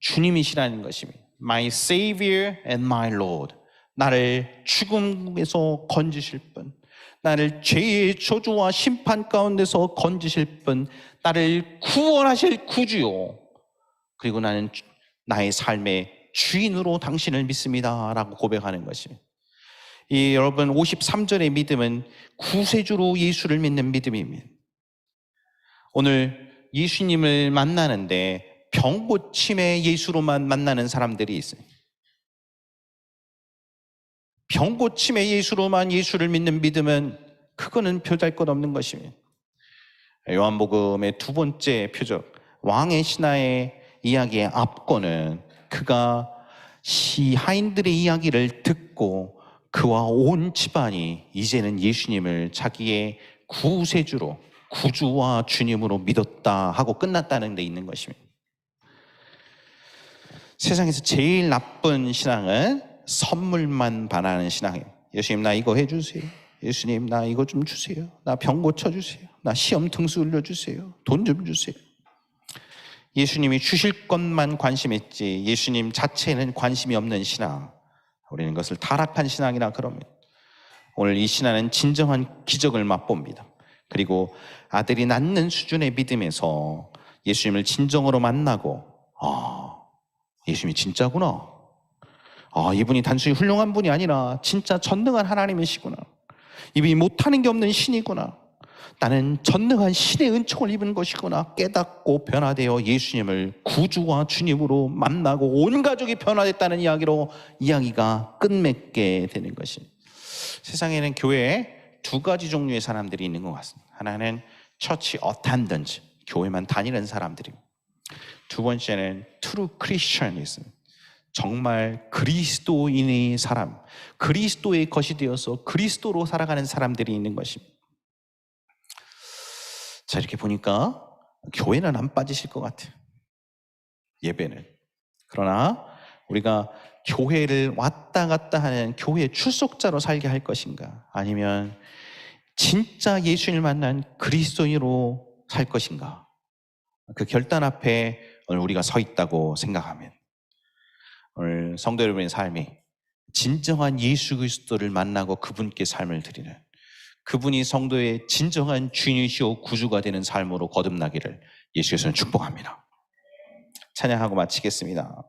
주님이시라는 것입니다. My Savior and my Lord. 나를 죽음에서 건지실 분, 나를 죄의 저주와 심판 가운데서 건지실 분, 나를 구원하실 구주요, 그리고 나는 나의 삶의 주인으로 당신을 믿습니다 라고 고백하는 것입니다. 이 여러분, 53절의 믿음은 구세주로 예수를 믿는 믿음입니다. 오늘 예수님을 만나는데 병 고침의 예수로만 만나는 사람들이 있어요. 병 고침의 예수로만 예수를 믿는 믿음은 그거는 보잘것없는 것입니다. 요한복음의 두 번째 표적, 왕의 신하의 이야기의 앞권은 그가 하인들의 이야기를 듣고 그와 온 집안이 이제는 예수님을 자기의 구세주로, 구주와 주님으로 믿었다 하고 끝났다는 데 있는 것입니다. 세상에서 제일 나쁜 신앙은 선물만 바라는 신앙이에요. 예수님, 나 이거 해주세요. 예수님, 나 이거 좀 주세요. 나 병 고쳐주세요. 나 시험 등수 올려주세요. 돈 좀 주세요. 예수님이 주실 것만 관심했지 예수님 자체는 관심이 없는 신앙, 우리는 그것을 타락한 신앙이라 그럽니다. 오늘 이 신앙은 진정한 기적을 맛봅니다. 그리고 아들이 낳는 수준의 믿음에서 예수님을 진정으로 만나고, 예수님이 진짜구나, 이분이 단순히 훌륭한 분이 아니라 진짜 전능한 하나님이시구나, 이분이 못하는 게 없는 신이구나, 나는 전능한 신의 은총을 입은 것이구나 깨닫고 변화되어 예수님을 구주와 주님으로 만나고 온 가족이 변화됐다는 이야기가 끝맺게 되는 것입니다. 세상에는 교회에 두 가지 종류의 사람들이 있는 것 같습니다. 하나는 처치 어텐던트, 교회만 다니는 사람들입니다. 두 번째는 true Christianism, 정말 그리스도인의 사람, 그리스도의 것이 되어서 그리스도로 살아가는 사람들이 있는 것입니다. 자, 이렇게 보니까 교회는 안 빠지실 것 같아요. 예배는. 그러나 우리가 교회를 왔다 갔다 하는 교회 출석자로 살게 할 것인가, 아니면 진짜 예수님을 만난 그리스도인으로 살 것인가, 그 결단 앞에 오늘 우리가 서 있다고 생각하면 오늘 성도 여러분의 삶이 진정한 예수 그리스도를 만나고 그분께 삶을 드리는, 그분이 성도의 진정한 주인이시오 구주가 되는 삶으로 거듭나기를 예수께서는 축복합니다. 찬양하고 마치겠습니다.